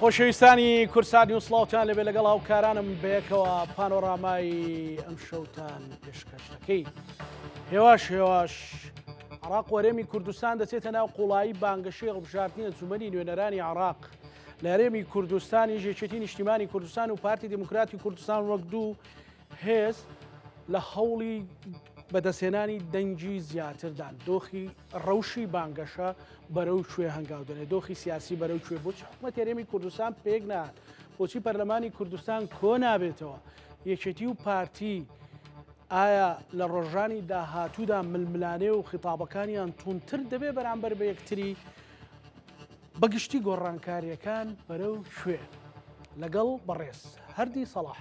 خۆشەویستانی کورسانی و سڵاوتان لەبێ لەگەڵ هاوکارانم بەیەکەوە پانۆرامای ئەم شەوتان پێشکەشەکەی هێواش عراق وەرێمی کوردستان دەچێتە ناو قوڵایی بانگەشەی هەڵبژاردننی ئەنجومەنی نوێنەرانی عراق لە هەرێمی کوردستانی ژێچێتی نیشتیمانی کوردستان و پارتی دموکراتی کوردستان وەک دوو هێز لە هەوڵی بەدەستهێنانی دەنگی زیاتردان دۆخی ڕەوشی بانگەشە بەرەو کوێ هەنگاو دەنێت دۆخی سیاسی بەرەو کوێ بۆچی حکوومەت هەرێمی کوردستان پێک نات بۆچی پەرلەمانی کوردستان کۆ نابێتەوە یەکێتی و پارتی ئایا لە ڕۆژانی داهاتوودا ململانێ و خیتابەکانیان تونتر دەبێ بەرامبەر بە یەکتری بەگشتی گۆڕانکاریەکان بەرەو کوێ لەگەڵ بەڕێز هەردی سەڵاح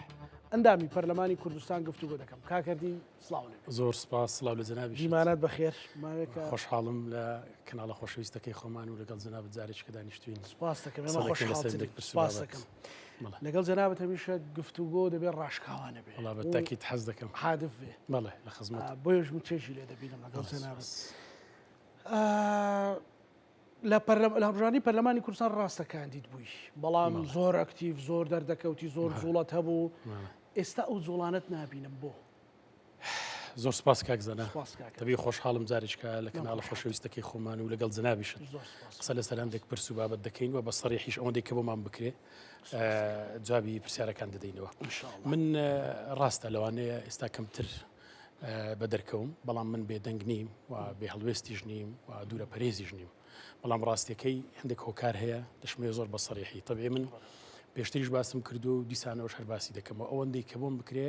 ئەندامی پەرلەمانی کوردستان گفتوگۆ دەکەم کاکەردی سڵاو لێ زۆر سپاس سڵاو لە جەنابی دیمانەت بەخێر ماوەیەکە خۆشحاڵم لە کەناڵە خۆشەویستەکەی خۆمان و لەگەڵ جەنابەت جارێککە دانیشتوین سپاس دەکەم ئێمە خۆشحاڵ دەکەم لەگەڵ جەنابەت هەمیشە گفتوگۆ دەبێت ڕاشکاوانە بێ وڵا بەتاکید حەز دەکەم حادف بێ بەڵێ لە خزمەت بۆیەش من چێژی لێ دەبینم لەگەڵ جەنابەت لە هەڵبژاردننی پەرلەمانی کوردستان ڕاستەکاندیت بووی بەڵام زۆر ئەکتیڤ زۆر دەردەکەوتی زۆر زوڵەت هەبوو ئێستا ئەو جوڵانت نبینم بۆ زۆر سپاس کاکزانە دەبی خۆشحاڵم جارێککە لە کەناڵە خۆشەویستەکەی خۆمان و لەگەڵ جەنابیشت قسە لە سەرامدێک پرس و بابەت دەکەین و بە سەریحیش ئەوەندێک کە بۆمان بکرێ جوابی پرسیارەکان دەدەینەوە من ڕاستە لەوانەیە ئێستا کەمتر بە دەرکەوم بەڵام من بێدەنگ نیم و بێ هەڵوێستیش نیم و دوورە پەرێزیش نیم بەڵام ڕاستیەکەی هەندێک هۆکار هەیە دەشمێ زۆر بە سەریحی تەبێ من پێشتریش باسم کردو و دیسانەوەش هەر باسی دەکەمەوە ئەوەندەی کە بۆم بکرێ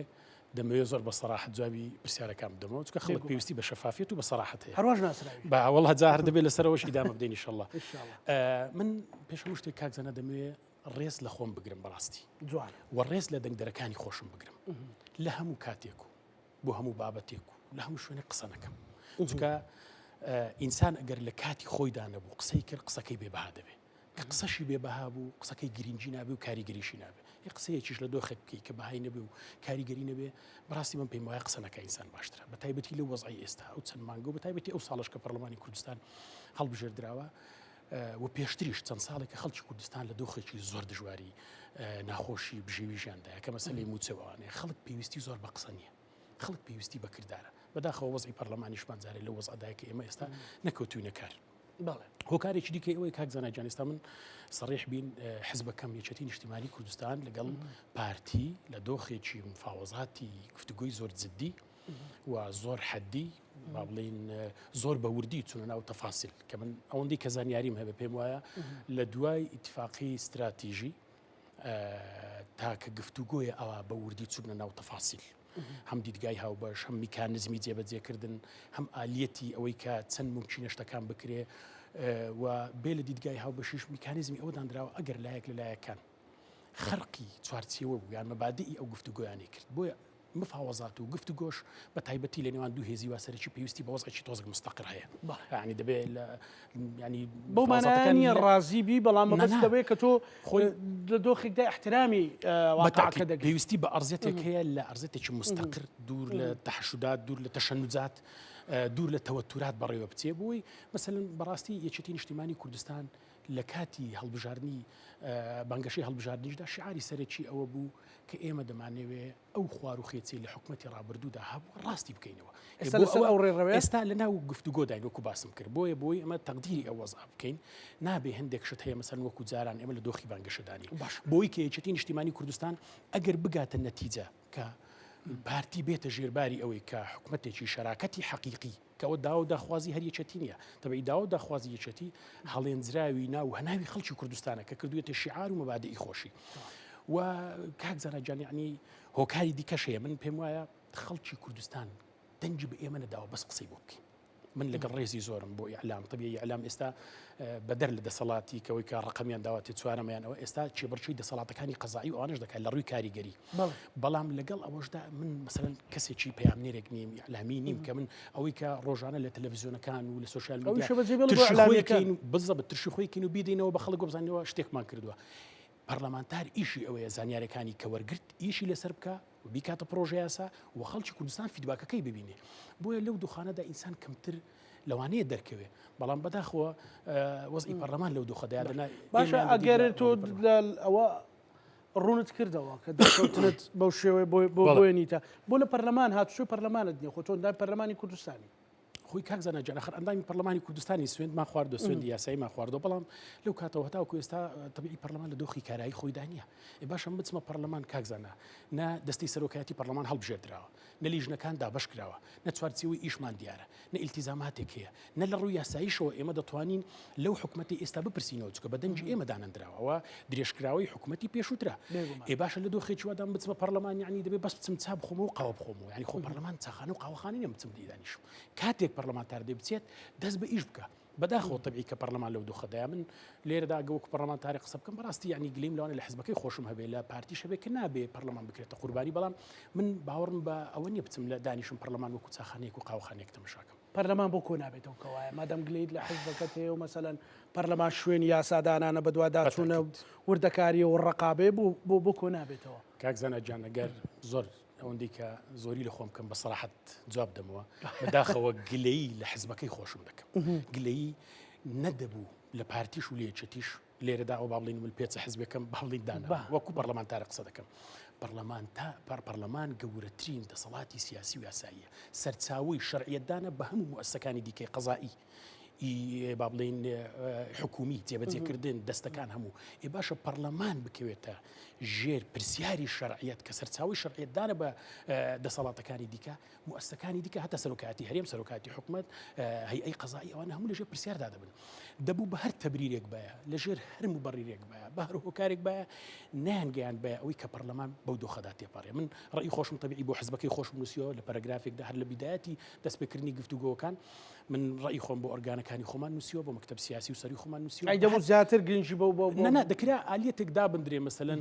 دەمەوێت زۆر بە سەراحەت جوابی پرسیارەکان بدەمەوە چکە خەڵک پێویستی بە شەفافیت و بە سەراحەت هەیە هەروەش ناسراوی باوەڵ هەجار دەبێت لەسەرەوەش ئیدامە بدەین ئینشەڵڵا من پێشەم شتێک کاکزانە دەمەوێت ڕێز لە خۆم بگرم بەڕاستی جوان و ڕێز لە دەنگدەرەکانی خۆشم بگرم لە هەموو کاتێک و بۆ هەموو بابەتێک و لە هەموو شوێنێک قسە نەکەم چکە ئینسان ئەگەر لە کاتی خۆیدا نەبوو قسەی کرد قسەکەی بێبەها دەبێت کە قسەشی بێبەها بوو قسەکەی گرنگی نابێ و کاریگەریشی نابێ یە قسەیەکیش لە دۆخێک بکەی کە بەهای نەبێ و کاریگەری نەبێ بەڕاستی من پێم وایە قسە نەکە ئینسان باشترە بە تایبەتی لە وەزعی ئێستا ئەو چەند مانگە و بە تایبەتی ئەو ساڵش کە پەرلەمانی کوردستان هەڵبژێردراوە و پێشتریش چەند ساڵێکە خەڵکی کوردستان لە دۆخێکی زۆر دژواری ناخۆشی بژێوی ژیاندایە کە مەسەلەی موچەوانێ خەڵک پێویستی زۆر بە قسە نییە خەڵک پێویستی بەکردارە بەداخەوە وەزعی پەرلەمانیشمان جارێ لە وەزعدایکە ئێمە ئێستا نەکەوتوینە کار هۆکارێکی دیکەی ئەوەی کاکزانە جان ئێستا من سەڕێح بین حزبەکەم یەکێتی نیشتیمانی کوردستان لەگەڵ پارتی لە دۆخێکی مفاوەزاتی گفتوگۆی زۆر جددی و زۆر حەدی با بڵین زۆر بە وردی چونە ناو تەفاسیل کە من ئەوەندەی کە زانیاریم هەبێ پێم وایە لە دوای ئیتفاقی استراتیژی تاکە گفتوگۆیە ئەوە بە وردی چوونە ناو تەفاسیل هەم دیدگای هاوبەش هەم میکانزمی جێبەجێکردن هەم ئالیەتی ئەوەی کە چەند ممکنە شتەکان بکرێ و بێ لە دیدگای هاوبەشیش میکانزمی ئەوە دانراوە ئەگەر لایەک لە لایەکان خەرقی چوارچێوە بوو یان مەبادئی ئەو گفتوگۆیانەی کرد بۆیە مفاوەزات و گفتوگۆش بە تایبەتی لە نێوان دوو هێزی واسەرێکی پێویستی بە وەزعێکی تۆزێک مستەقر هەیە یعنی دەبێت ینی بۆ مانایانی ڕازیبی بەڵام بەبەست دەبێت کە تۆ خۆی لە دۆخێکدا احترامی واقعەکە دەگەیت پێویستی بە ئەرزێتێک هەیە لە ئەرزێتێکی مستەقر دوور لە تەحەشودات دوور لە تەشەنوجات دوور لە تەوەتورات بەڕێوە بچێ بووی مەسەلەن بەڕاستی یەکێتی نیشتیمانی کوردستان لە کاتی هەڵبژاردننی بانگەشەی هەڵبژاردنیشدا شعاری سەرەکی ئەوە بوو کە ئێمە دەمانەوێ ئەو خوار و خێچەی لە حکومەتی ڕابردوودا هەبوو ڕاستی بکەینەوە ئێستا لە ناو گفتوگۆداین وەکو باسم کرد بۆی ئەمە تەقدیری ئەو وەزع بکەین نابێ هەندێک شت هەیە مەسەن وەکو جاران ئێمە لە دۆخی بانگەشەدانی بۆی کە یەکێتی نیشتیمانی کوردستان ئەگەر بگاتە نەتیجە کە پارتی بێتە ژێرباری ئەوەی کە حکومەتێکی شەراکەتی حەقیقی کەەوە داوا داخوازی هەر یەکێتی نییە تەبەی داوا داخوازی یەکێتی هەڵێنجراوی ناو هەناوی خەڵکی کوردستانە کە کردوێتە شیعار و مەبادئی خۆشی و کاکزانە جان یعنی هۆکاری دیکەش هەیە من پێم وایە خەڵکی کوردستان دەنگی بە ئێمە نەداوە بەس قسەی بۆ بکەین من لەگەڵ ڕێزی زۆرم بۆ ئیعلام طبیعی ئیعلام ئێستا بەدەر لە دەسەڵاتی کەوەی کە ڕقەمیان داواتی چوارەمەیانەوە ئێستا چێبەرچەی دەسەڵاتەکانی قەزایی و ئەوانش دەکات لە ڕووی کاریگەری بەڵام لەگەڵ ئەوەشدا من مەسەلەن کەسێکی پەیامنێرێک نیم ئیعلامی نیم کە من ئەوەی کە ڕۆژانە لە تەلەڤیزیۆنەکان و لە سوشیال میدیا بزەبە ترشی خۆیکەین و بیدەینەوە بە خەڵک بزانەوە شتێکمان کردووە پەرلەمانتار ئیشی ئەوەیە زانیاریەکانی کە وەرگرت ئیشی لەسەر بکە و بیکاتە پرۆژە یاسا و خەڵکی کوردستان فیدباکەکەی ببینێ بۆیە لەو دوخانەدا ئینسان کەمتر لەوانەیە دەرکەوێ بەڵام بەداخەوە وەزئی پەرلەمان لەو دووخەدایدنا باشە ئەگەر تۆ ئەوە ڕوونت کردەوە کە دەکەوتنت بەو شێوەیە بۆ بۆێنیتە بۆ لە پەرلەمان هاتوچۆ پەرلەمانت نیە خۆ تۆ دای پەرلەمانی کوردستانی خۆی کاکزانە جانەخر ئەندامی پەرلەمانی کوردستانی سوێندمان خواردۆ سوێندی یاساییمان خواردۆ بەڵام لەو کاتەوە هەتاوکو ئێستا تەبیعی پەرلەمان لە دۆخی کارایی خۆی دانیە باشە بچمە پەرلەمان کاکزانە نە دەستی سەرۆکایەتی پەرلەمان هەڵبژێردراوە نە لیژنەکان دابەش کراوە نە چوارچێوەی ئیشمان دیارە نە ئیلتیزاماتێک هەیە نە لە ڕووی یاساییشەوە ئێمە دەتوانین لەو حکومەتی ئێستا بپرسینەوە چکە بە دەنجی ئێمە دانەندراوەوە درێژکراوی حکومەتی پێشووترا باشە لە دۆخێکی وادام بچمە پەرلەمان یعنی دەبێت بەس بچم چا بخۆمەوە قاوە بخۆمەوە یعنی خۆ پەرلەمان چاخانە و قاوەخانەی نە بچم دەیدانیشم کاتێک پەرلەمانتار دێ بچێت دەست بە ئیش بکە بەداخەوە تەبیعی کە پەرلەمان لەو دووخەدایە من لێرەدا گەوەکو پەرلەمانتاری قسە بکەم بەڕاستی یعنی گلیم لەوانە لە حزبەکەی خۆشم هەبێ لە پارتیش هەبێ کە نابێ پەرلەمان بکرێتە قوربانی بەڵام من باوەڕم بە ئەوە نییە بچم لە دانیشم پەرلەمان وەکو چاخانەیەک و قاوەخانەیەک تەماشاکەم پەرلەمان بۆ کۆ نابێتەوە کەوایە مادەم گلید لە حزبەکەت هەیە و مەسەلەن پەرلەمان شوێنی یاسادانانە بە دوواداچوونە وردەکاریە و ڕقابێ بۆ کۆ نابێتەوە کاکزانە جانەگەر زۆر ئەوەندی کە زۆری لە خۆم بکەم بە سەراحەت جواب دەمەوە بەداخەوە گلەیی لە حزبەکەی خۆشم دەکەم گلەیی نەدەبوو لە پارتیش و لێچەتیش لێرەدا ئەو باڵین من پێچە حزبەکەم باڵین دانا وەکو پەرلەمانتارە قسە دەکەم پەرلەمان گەورەترین دەسەڵاتی سیاسی و یاساییە سەرچاوی شەرعیەتدانە بە هەموو مؤسسەکانی دیکەی قەزایی با بڵین حکومی جێبەجێکردن دەستەکان هەموو باشە پەرلەمان بکەوێتە ژێر پرسیاری شەرعیەت کە سەرچاوی شەرعیەتدانە بە دەسەڵاتەکانی دیکە مؤسسەکانی دیکە هەتا سەرۆکایەتی هەرێم سەرۆکایەتی حکومەت هەیئەی قەزایی ئەوانە هەموو لەژێر پرسیاردا دەبن دەبوو بە هەر تەبریرێک بایە لەژێر هەر مبەڕیرێک بایە بە هەر هۆکارێک بایە نیانگەیان بایە ئەوەی کە پەرلەمان بەو دۆخەدا تێپەڕێ من ڕێی خۆشم تەبیعی بۆ حزبەکەی خۆشم نووسیەوە لە پەرەگرافێکدا هەر لە بیدایەتی دەستپێکردنی گفتوگۆکان من ڕێی خۆم بۆ ئۆرگانەکانی خۆمان نووسیەوە بۆ مەکتەب سیاسی و سەری خۆمان نووسیەوە ئەی دەبوو زیاتر گرنگی بەو نە دەکرا ئالیەتێک دابدرێ مەسەلەن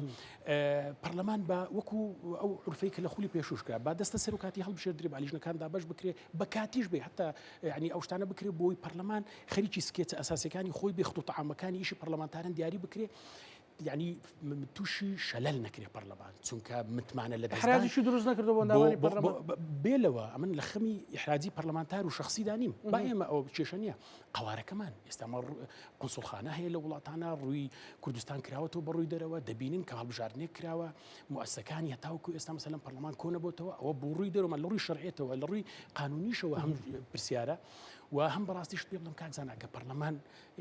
پەرلەمان بە وەکو ئەو عورفەی کە لە خولی پێشوشکرا با دەستە سەرۆکاتی هەڵبژێردرێ بە لیژنەکان دابەش بکرێ بە کاتیش بێ هەتا ینی ئەو شتانە بکرێ بۆی پەرلەمان خەریکی سکێچە ئەساسیەکانی خۆی بێ خطوط عامەکانی ئیشی پەرلەمانتارن دیاری بکرێ یعنی تووشی شەلەل نەکرێ پەرلەمان چونکە متمانە لە حراجیشی دروست نەکردەوە بۆ ناوانی پەرلەمان بێلەوە ئەمن لە خەمی ئیحراجی پەرلەمانتار و شخصی دانیم با ئێمە ئەو کێشە نییە قەوارەکەمان ئێستامە قونسڵخانە هەیە لە وڵاتانە ڕووی کوردستان کراوەتەوە بە ڕووی دەرەوە دەبینین کە هەڵبژاردنێک کراوە مؤسسەکانی هەتاوکو ئێستا مەسەلەن پەرلەمان کۆ نەبووتەوە ئەوە بۆ ڕووی دەرەوە لە ڕووی شەرعیەتەوە لە ڕووی قانونیشەوە هەم پرسیارە و هەم بەڕاستیش پێ بڵم کاکزانە کە پەرلەمان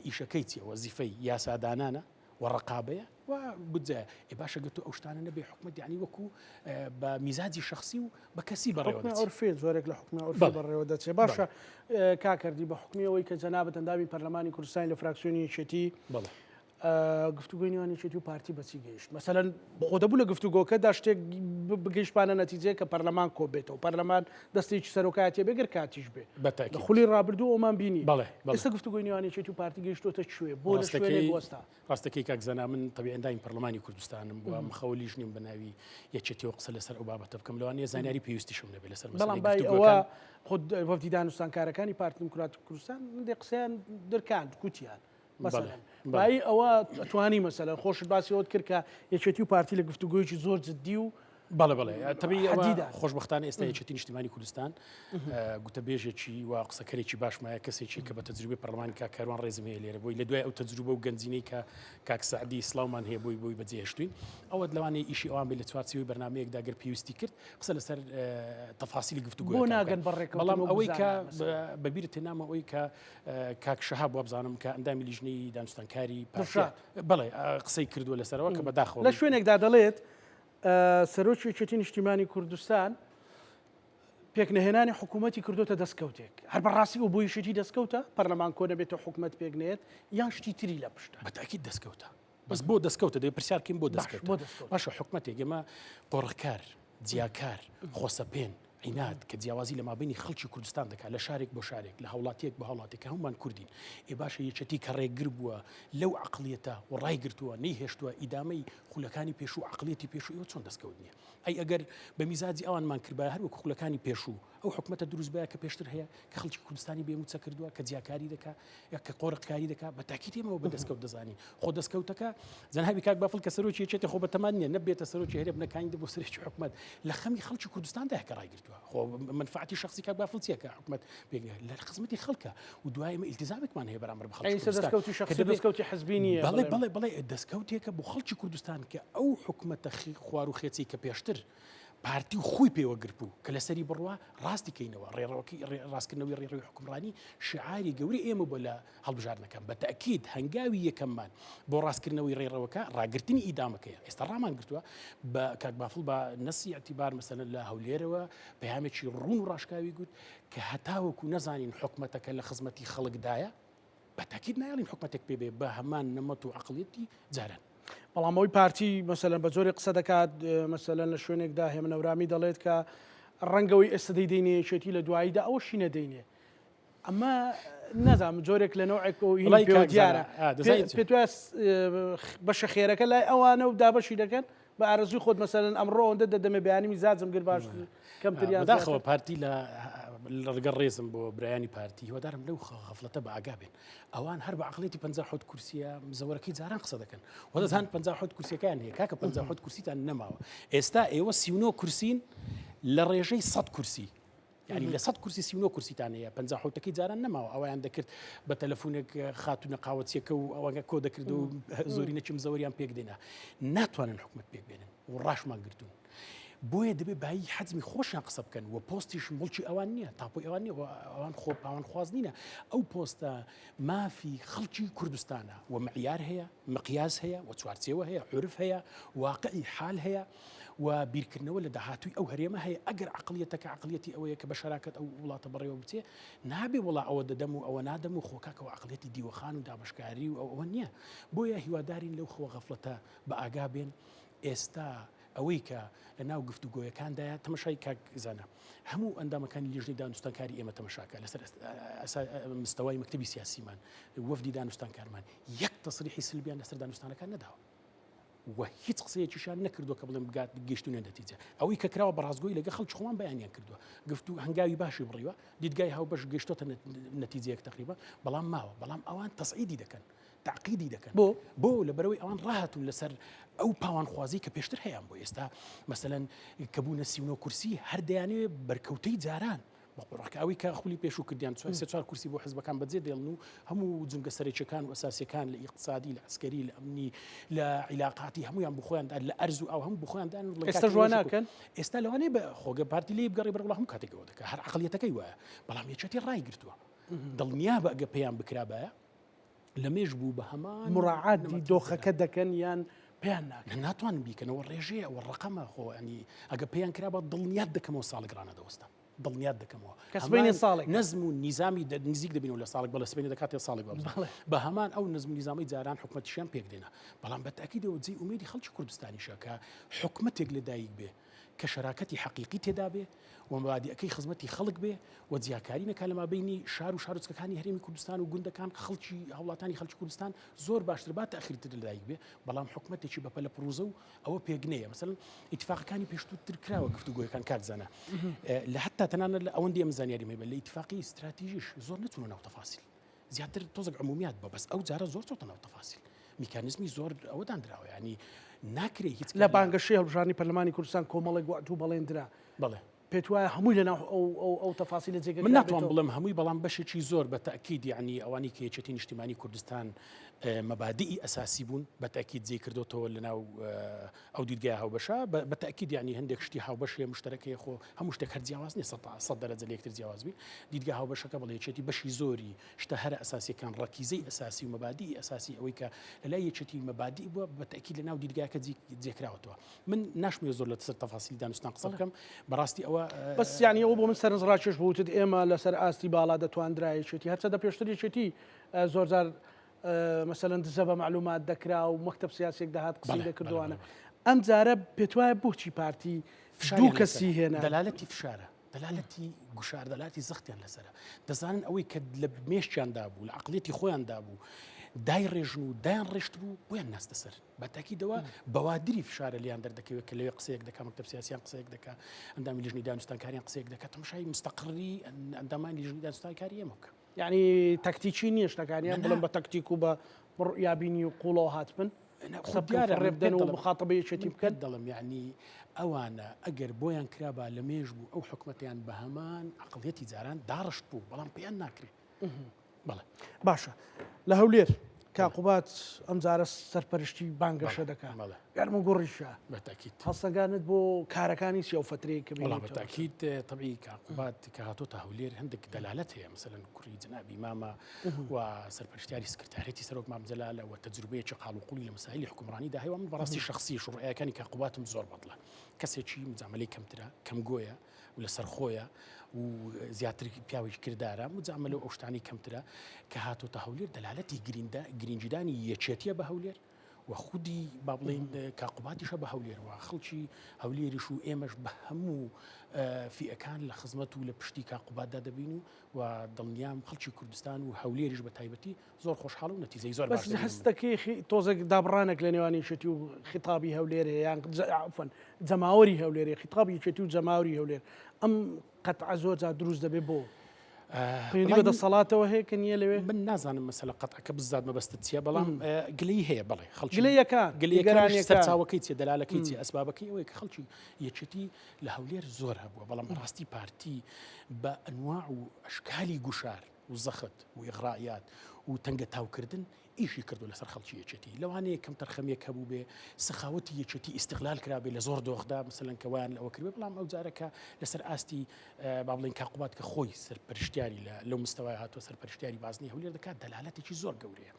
ئیشەکەی چیە وەزیفەی یاسادانانە وڕقابەیە و بجێ باشە گەتو ئەو شتانە نەبێ حکومەت یعنی وەکو بە میزاجی شخصی و بە کەسی بەڕێوە عورفێ زۆرێک لە حکومە عورفی بەڕێوە دەچێت باشە کاکردی بە حکومیەوەی کە جەنابەت ئەندامی پەرلەمانی کوردستان لە فراکسیۆنی یەکێتی گفتوگۆی نێوانی یەکێتی و پارتی بەچی گەیشت مەسەلەن خۆ دەبوو لە گفتوگۆکەدا شتێک بگەیشتمانە نەتیجەیە کە پەرلەمان کۆ بێتەوە پەرلەمان دەستێکی سەرۆکایەتیە بێگر کاتیش بێ لە خولی ڕابردوو ئەومان بینی ئێستا گفتوگۆی نێوانی یەکێتی و پارتی گەیشتۆتە کوێ بۆ لە شوێنێک بوەستا ڕاستەکەی کاکزەنا من تەبیعی ئەندامی پەرلەمانی کوردستانم بووە مخەوەلیش نیم بە ناوی یەکێتیەوە قسە لەسەر ئەو بابەتە بکەم لەوانەیە زانیاری پێویستیشم نەبێ لەسەر بەڵام بای ئەوە خۆ وەفدی دانوستانکارەکانی پارتی دموکراتی کوردستان دێ قسەیان دەرکاند کوتیان مثلا بای ئەوە توانی مەسەلەن خۆشت باسی ئەوت کرد کە یەکێتی و پارتی لە گفتوگۆیەکی زۆر جددی و بەڵێ تەبیعی خۆشبەختانە ئێستا یەکێتی نیشتیمانی کوردستان گوتەبێژێکی و قسەکەرێکی باشمایە کەسێکی کە بە تەجروبەی پەرلەمانی کاروان ڕێزم هەیە لێرە بۆی لە دوای ئەو تەجروبە و گەنجینەی کە کاک سەعدی ئیسلاومان هەیە بۆی بەجێهێشتوین ئەوە لەوانەیە ئیشی ئەوان بێ لە چوارچێوەی بەرنامەیەکدا گەر پێویستی کرد قسە لەسەر تەفاسیلی گفتوگۆ بۆ ناگەن بەڕێکەوتن بەڵام ئەوەی کە بەبیرت تێنامە ئەوەی کە کاک شەهاب وە بزانم کە ئەندامی لیژنەی دانوستانکاری بەڵێ قسەی کردووە لەسەرەوە کە بەداخەوە لە شوێنێکدا دەڵێت سەرۆکی یەکێتی نیشتیمانی کوردستان پێکنەهێنانی حکوومەتی کردوتە دەستکەوتێک هەر بەڕاستی و بۆ یەکێتی دەستکەوتە پەرلەمان کۆ نەبێتە حکوومەت پێکنێت یان شتی تری لە پشتە بەتاکید دەستکەوتە بەس بۆ دەستکەوتە دەبێت پرسیارکەین بۆ دەستکەوت باشە حکوومەتێک ئێمە پۆڕکار جیاکار خۆسەپێن عینات کە جیاوازی لە مابینی خەڵکی کوردستان دەکات لە شارێک بۆ شارێک لە هەوڵاتیەک بە هەوڵاتێک هەمومان کوردین باشە یەکێتی کە ڕێگر بووە لەو عقلیەتە و ڕایگرتووە نەیهێشتووە ئیدامەی خولەکانی پێشوو عقلیەتی پێشوو ئێوە چۆن دەستکەوت نییە ئەی ئەگەر بە میزاجی ئەوانمان کردبایە هەروەکو خولەکانی پێشوو ئەو حکومەتە دروست بایە کە پێشتر هەیە کە خەڵکی کوردستانی بێموچە کردووە کە جیاکاری دەکات کە قۆڕقکاری دەکات بە تاکید ئێمەوە بە دەستکەوت دەزانین خۆ دەستکەوتەکە جەنابی کاک بافڵ کە سەرۆکی یەکێتی خۆ بەتەمان نییە نەبێتە سەرۆکی هەرێ بنەکانی بۆ سەرۆکی حکومەت لە خەمی خەڵکی کوردستاندا کە ڕایگرتووە کردووە خۆ منفعتی شخصی کە بافڵچیەکە حکومت لە خزمەتی خەڵکە و دوای ئمە ئیلتزامێکمان هەیە بەرامبەر بە خەڵکی دەستکەوتی شخصی دەستکەوتی حزبی نیە بەڵێ دەستکەوتێکە بۆ خەڵکی کوردستان کە ئەو حکومەتە خوار و خێچی کە پێشتر پارتی و خۆی پێوە گرت بوو کە لەسەری بڕوا ڕاستی کەینەوە ڕاستکردنەوەی ڕێڕەوەی حکومڕانی شعاری گەوری ئێمە بۆ لە هەڵبژارنەکەم بە تەکید هەنگاوی یەکەممان بۆ ڕاستکردنەوەی ڕێڕەوەکە ڕاگررتنی ئیدامەکەیە ئێستا ڕامان گرتووە بە کاک بافڵ بە نەسی ئەتیبار مەسەلەن لە هەولێرەوە پەیامێکی ڕوون و ڕاشکاوی گوت کە هەتاوەکو نەزانین حکومەتەکە لە خزمەتی خەڵکدایە بە تاکید نایڵین حکومەتێک پێ بێ بە هەمان نەمەت و عەقڵیەتی جاران بەڵامەوەی پارتی مەسەلەن بە زۆری قسە دەکات مەسەلەن لە شوێنێکدا هێمنەورامی دەڵێت کە ڕەنگەوەی ئێستا دەیدەینێشێتی لە دواییدا ئەوە شی نەدەینێ ئەمە نەزانم جۆرێک لە نەوعێک پێوە دیارە پێ بەشە خێرەکە لای ئەوانە و دابەشی دەکەن بە ئارەزوی خۆت مەسەلەن ئەمڕۆ ئەوەندە دەدەمێ بەیانی میزاجم گر باش کەمتریان داخەوە پارتی لە ڕگە ڕێزم بۆ برایانی پارتی هیوادارم لەو غەفڵەتە بە ئاگا بێن ئەوان هەر بە عەقڵێتی 50 کورسیە زەوەرەکەی جاران قسە دەکەن وەدەزان 50 کورسیەکان هەیە کاکە 50 کورسیتان نەماوە ئێستا ئێوە 39 کورسین لە ڕێژەی 100 کورسی یعنی لە 100 کورسی 39 کورسیتان هەیە 50 جاران نەماوە ئەویان دەکرد بە تەلەفۆنێک خاتونە قاوەچیەکە و ئەوەگە کۆ دەکرد و زۆری نەچم زەوەریان پێک دێنا ناتوانن حکومت پێک بێنن و ڕاشمان گرتوون بۆیە دەبێت بایی حەزمی خۆشیان قسە بکەن و پۆستیش مڵکی ئەوان نییە تاپۆی ئەوان نیە ئەوان خۆ ئەوان خواز نینە ئەو پۆستە مافی خەڵکی کوردستانە و معیار هەیە مقیاس هەیە و چوارچێوە هەیە عرف هەیە واقعی حال هەیە و بیرکردنەوە لە داهاتووی ئەو هەرێمە هەیە ئەگەر عقلیەتەکە عقلیەتی ئەوەیە کە بە شەراکەت ئەو وڵاتە بەڕێوە بچێ نابێ وڵا ئەوە دەدەم و ئەوە نادەم و خۆکاکەەوە عقلیەتی دیوەخان و دابشکاری و ئەوە نییە بۆیە هیوادارین لەو خۆ غەفڵەتە بە ئاگا بێن ئێستا ئەوەی کە لە ناو گفتوگۆیەکاندایە تەمەشای کاکزانە هەموو ئەندامەکانی لیژنەی دانوستانکاری ئێمە تەمەشاکە لەسەر مستەوای مەکتەبی سیاسیمان وەفدی دانوستانکارمان یەک تەسریحی سلبیان لەسەر دانوستانەکان نەداوە و هیچ قسەیەکیشان نەکردووە کە بڵێم بگات گەشتونە نەتیجە ئەوەی کە کراوە بەڕازگۆی لەگە خەڵکی خۆمان بەیانیان کردووە گفتو هەنگاوی باشی بڕیوە دیدگای هاوبەش گەشتۆتە نەتیجەیەک تقریبا بەڵام ماوە بەڵام ئەوان تەسعیدی دەکەن تعقیدی دەکەن بۆ لەبەرەوەی ئەوان ڕاهاتون لەسەر ئەو پاوانخوازی کە پێشتر هەیەیان بۆ ئێستا مەسەلەن کەبوونە 39 کورسی هەردەیانێ بەرکەوتەی جاران ئەوی کە خولی پێشوو کردیان 4 کورسی بۆ حزبەکان بەجێ دێڵن و هەموو جنگە سەرێکیەکان و ئەساسیەکان لە ئیقتصادی لە عسکەری لە ئەمنی لە عیلاقاتی هەمویان بخۆیاندا لە ئەرز و ئەو هەموو بخۆیاندان ئێستا جواناکەن ئێستا لەوانێ بە خۆگە پارتی لێ بگەڕی بەرەوە هەموو کاتێکەوە دەکە هەر عقلیەتەکەی وایە بەڵام یەکێتی ڕای گرتووە دڵنیا بە ئەگە پێیان بکرابایە لە مێژ بوو بە هەمان مڕاعاتی دۆخەکە دەکەن یان پێیان ناکەن ناتوانن بیکەنەوە ڕێژەیە ئەوە ڕقەمە خۆ ینی ئەگە پێیان کرا بە دڵنیات دەکەمەوە ساڵگرانە دەوەستە دڵنیات دەکەمەوە کەسبینی ساڵێک نەزم و نیزامی نزیک دەبینەوە لە ساڵێک بەڵە سبینی دەکاتێ ساڵێک بە هەمان ئەو نزم و نیزامی جاران حکومەتیشیان پێک دێنا بەڵام بە تاکیدەوە جێی ئومێدی خەڵکی کوردستانیشە کە حکومەتێک لەدایک بێ کە شەراکەتی حەقیقی تێدا بێ و مبادئەکەی خزمەتی خەڵک بێ و جیاکاری نەکا لە مابینی شار و شارۆچکەکانی هەرێمی کوردستان و گوندەکان خەڵکی هەوڵاتانی خەڵکی کوردستان زۆر باشتر با تەخیرتر لەدایک بێ بەڵام حکومەتێکی بەپەلە پرۆزە و ئەوە پێگنەیە مثلا ئیتفاقەکانی پێشتر کراوە گفتوگۆیەکان کاکزانە لە حتا تەنانەت لە ئەوەندی ئەمە زانیاری مێ لە ئیتفاقی استراتیژیش زۆر نەچوونە ناو تەفاسیل زیاتر تۆزێک عمومیات بە بەس ئەو جارە زۆر چۆتە ناو تەفاسیل میکانیزمی زۆر ئەوەدان درراوە ینی ناکرێ هیچ لە بانگەشەی هەڵبژارنی پەرلەمانی کوردستان کۆمەڵێک گواتوو بەڵێندرا بەڵێ پێت وایە هەمووی لەناو ئەو تەفاسیلە جێگە من ناتوان بڵم هەمووی بەڵام بەشێکی زۆر بە تاکید یعنی ئەوانی کە یەکێتی نیشتیمانی کوردستان مەبادئی ئەساسی بوون بە تاکید جێ کردوتەوە لەناو ئەو دیدگای هاوبەشە بە تاکید یعنی هەندێک شتی هاوبەشێ مشتەرەکەی خۆ هەموو شتێک هەر جیاواز نیە 100 دەرەجە لە یەکتر جیاواز بی دیدگای هاوبەشەکە بەڵێ یەکێتی بەشی زۆری شتە هەر ئەساسیەکان ڕەکیزەی ئەساسی و مەبادئی ئەساسی ئەوەی کە لەلای یەکێتی مەبادئی بووە بە تاکید لەناو دیدگایەکە جێکراوەتەوە من ناشمێ زۆر لە سەر تەفاسیلی دانوستان قسە بکەم بەڕاستی ئەوە بەس یعنی ئەو بۆ من سەرنجڕاکێش بووتت ئێمە لەسەر ئاستی باڵا دەتواندرایەتی هەرچەدە پێشتر یەکێتی زۆرجار مەسەلەن دزە بە معلومات دەکرا و مەکتەب سیاسێک دەهات قسەی دەکردوانە ئەم جارە پێت وایە بۆچی پارتی دوو کەسی هێنا دەلالەتی فشارە دەلالەتی گوشار دەلاتی زەختیان لەسرە دەزانن ئەوەی کە لە مێشتیاندا بوو لە عقلیەتی خۆیاندا بوو دای ڕێژن و دایان ڕێشت بوو بۆیان ناستە سەر بە تاکیدەوە بەوادری فشارە لیان دەردەکەوێت کە لەوێ قسەیەک دەکات مەکتەب سیاسیان قسەیەک دەکات ئەندامی لیژنەی دانوستانکاریان قسەیەک دەکات تەماشای مستەقڕی ئەندامانی لیژنەی دانوستانکاری ئێمە بکە یعنی تەکتیکی نییە شتەکانیان بڵم بە تەکتیک و بە یابینی و قوڵەوە هاتبن ڕێبدەن و مخاطبەیەکی بکەن دەڵم یعنی ئەوانە ئەگەر بۆیان کرابا لە مێژ بوو ئەو حکومەتیان بە هەمان عقڵەتی جاران داڕشت بوو بەڵام پێیان ناکرێت بەڵێ باشە لە هەولێر کاقوبات ئەم جارە سەرپەرشتی بانگەشە دەکات گەرم و گوڕیشە بەتاکیت هەڵسەگانت بۆ کارەکانی سیاو فترەیە کە وڵام بەتاکیت طبعی کاقوبات کە هاتۆتە هەولێر هەندێک دەلالەت هەیە مثلەن کوڕی جنابی مامە و سەرپەرشتیاری سکرتارێتی سەرۆک مامزەلالە و تەجروبەیەکی قاڵوقوڵی لە مەسائلی حکومڕانیدا هەیە من بەڕاستی شخصیش و ڕێیەکانی کاقوباتم زۆر بەدڵە کەسێکی مجاملەی کەمترە کەم گۆیە و لەسەر خۆیە و زیاتر پیاوێکی کردارە مجاملە و ئەو شتانی کەمترە کە هاتۆتە هەولێر دەلالەتی گرنجدانی یەکێتیە بە هەولێر و خودی با بڵین کاقوباتیشە بە هەولێرەوە خەڵکی هەولێریش و ئێمەش بە هەموو فیئەکان لە خزمەت و لە پشتی کاقوباتدا دەبین و دڵنیام خەڵکی کوردستان و هەولێریش بە تایبەتی زۆر خۆشحاڵ و نەتیجەی زۆر باش هەستەکەی تۆزێک دابڕانێک لە نێوانی شێتی و خیتابی هەولێرە یان جەماوەری هەولێرە خیتابی یەکێتی و جەماوەری هەولێر ئەم قەتع زۆر جار دروست دەبێت بۆ پەیوەندی بە دەسەڵاتەوە هەیە کە نییە لەوێ من نازانم مەسەلە قەتعکە بزات مەبەستت چییە بەڵام گلەی هەیە بڵێ خەڵکی گلەیەکان چاوەکەی چێ دەلالەکەی چێ ئەسبابەکەی ئەوەیە کە خەڵکی یەکێتی لە هەولێر زۆر هەبووە بەڵام ڕاستی پارتی بە ئەنواع و ئەشکالی گوشار و زەخت و ئیغڕائیات و تەنگە تاوکردن ئیشی کردو لەسەر خەڵکی یەکێتی لەوانەیە کەم تەرخەمێک هەبوو بێ سخاوەتی یەکێتی ئیستیغلال کرابێ لە زۆر دۆخدا مثلەن کەوایان لەوە کردبێ بەڵام ئەو جارەکە لەسەر ئاستی با بڵێن کاقوبات کە خۆی سەرپەرشتیاری لەو مستەوای هاتووە سەرپەرشتیاری بازنەی هەولێر دەکات دەلالەتێکی زۆر گەورەیە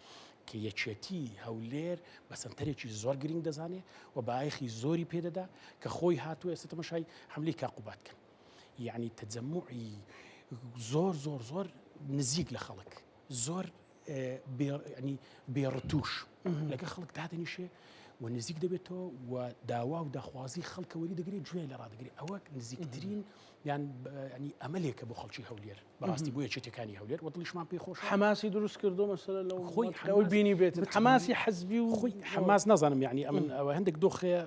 کە یەکێتی هەولێر بە سنتەرێکی زۆر گرنگ دەزانێ و بەئایخی زۆری پێدەدا کە خۆی هاتووە ئێستا تەماشای حملەی کاقوبات کرد یعنی تەجەموعی زۆر زۆر زۆر نزیک لە خەڵک زۆر ینی بێڕتوش لەگە خەڵک دادەنیشێ و نزیک دەبێتەوە و داوا و داخوازی خەڵکەوەری دەگرێت گوێ لە ڕادەگرێت ئەوە نزیکترین یان ینی ئەمەلێکە بۆ خەڵکی هەولێر بەڕاستی بۆ یەکێتەکانی هەولێر و دڵیشمان پێی خۆش حماسی دروست کردو مەسەلە لەو خۆی بینی بێت حماسی حەزبی و خۆی حماس نازانم یعنی ئەمن ئەوە هەندێک دۆخەیە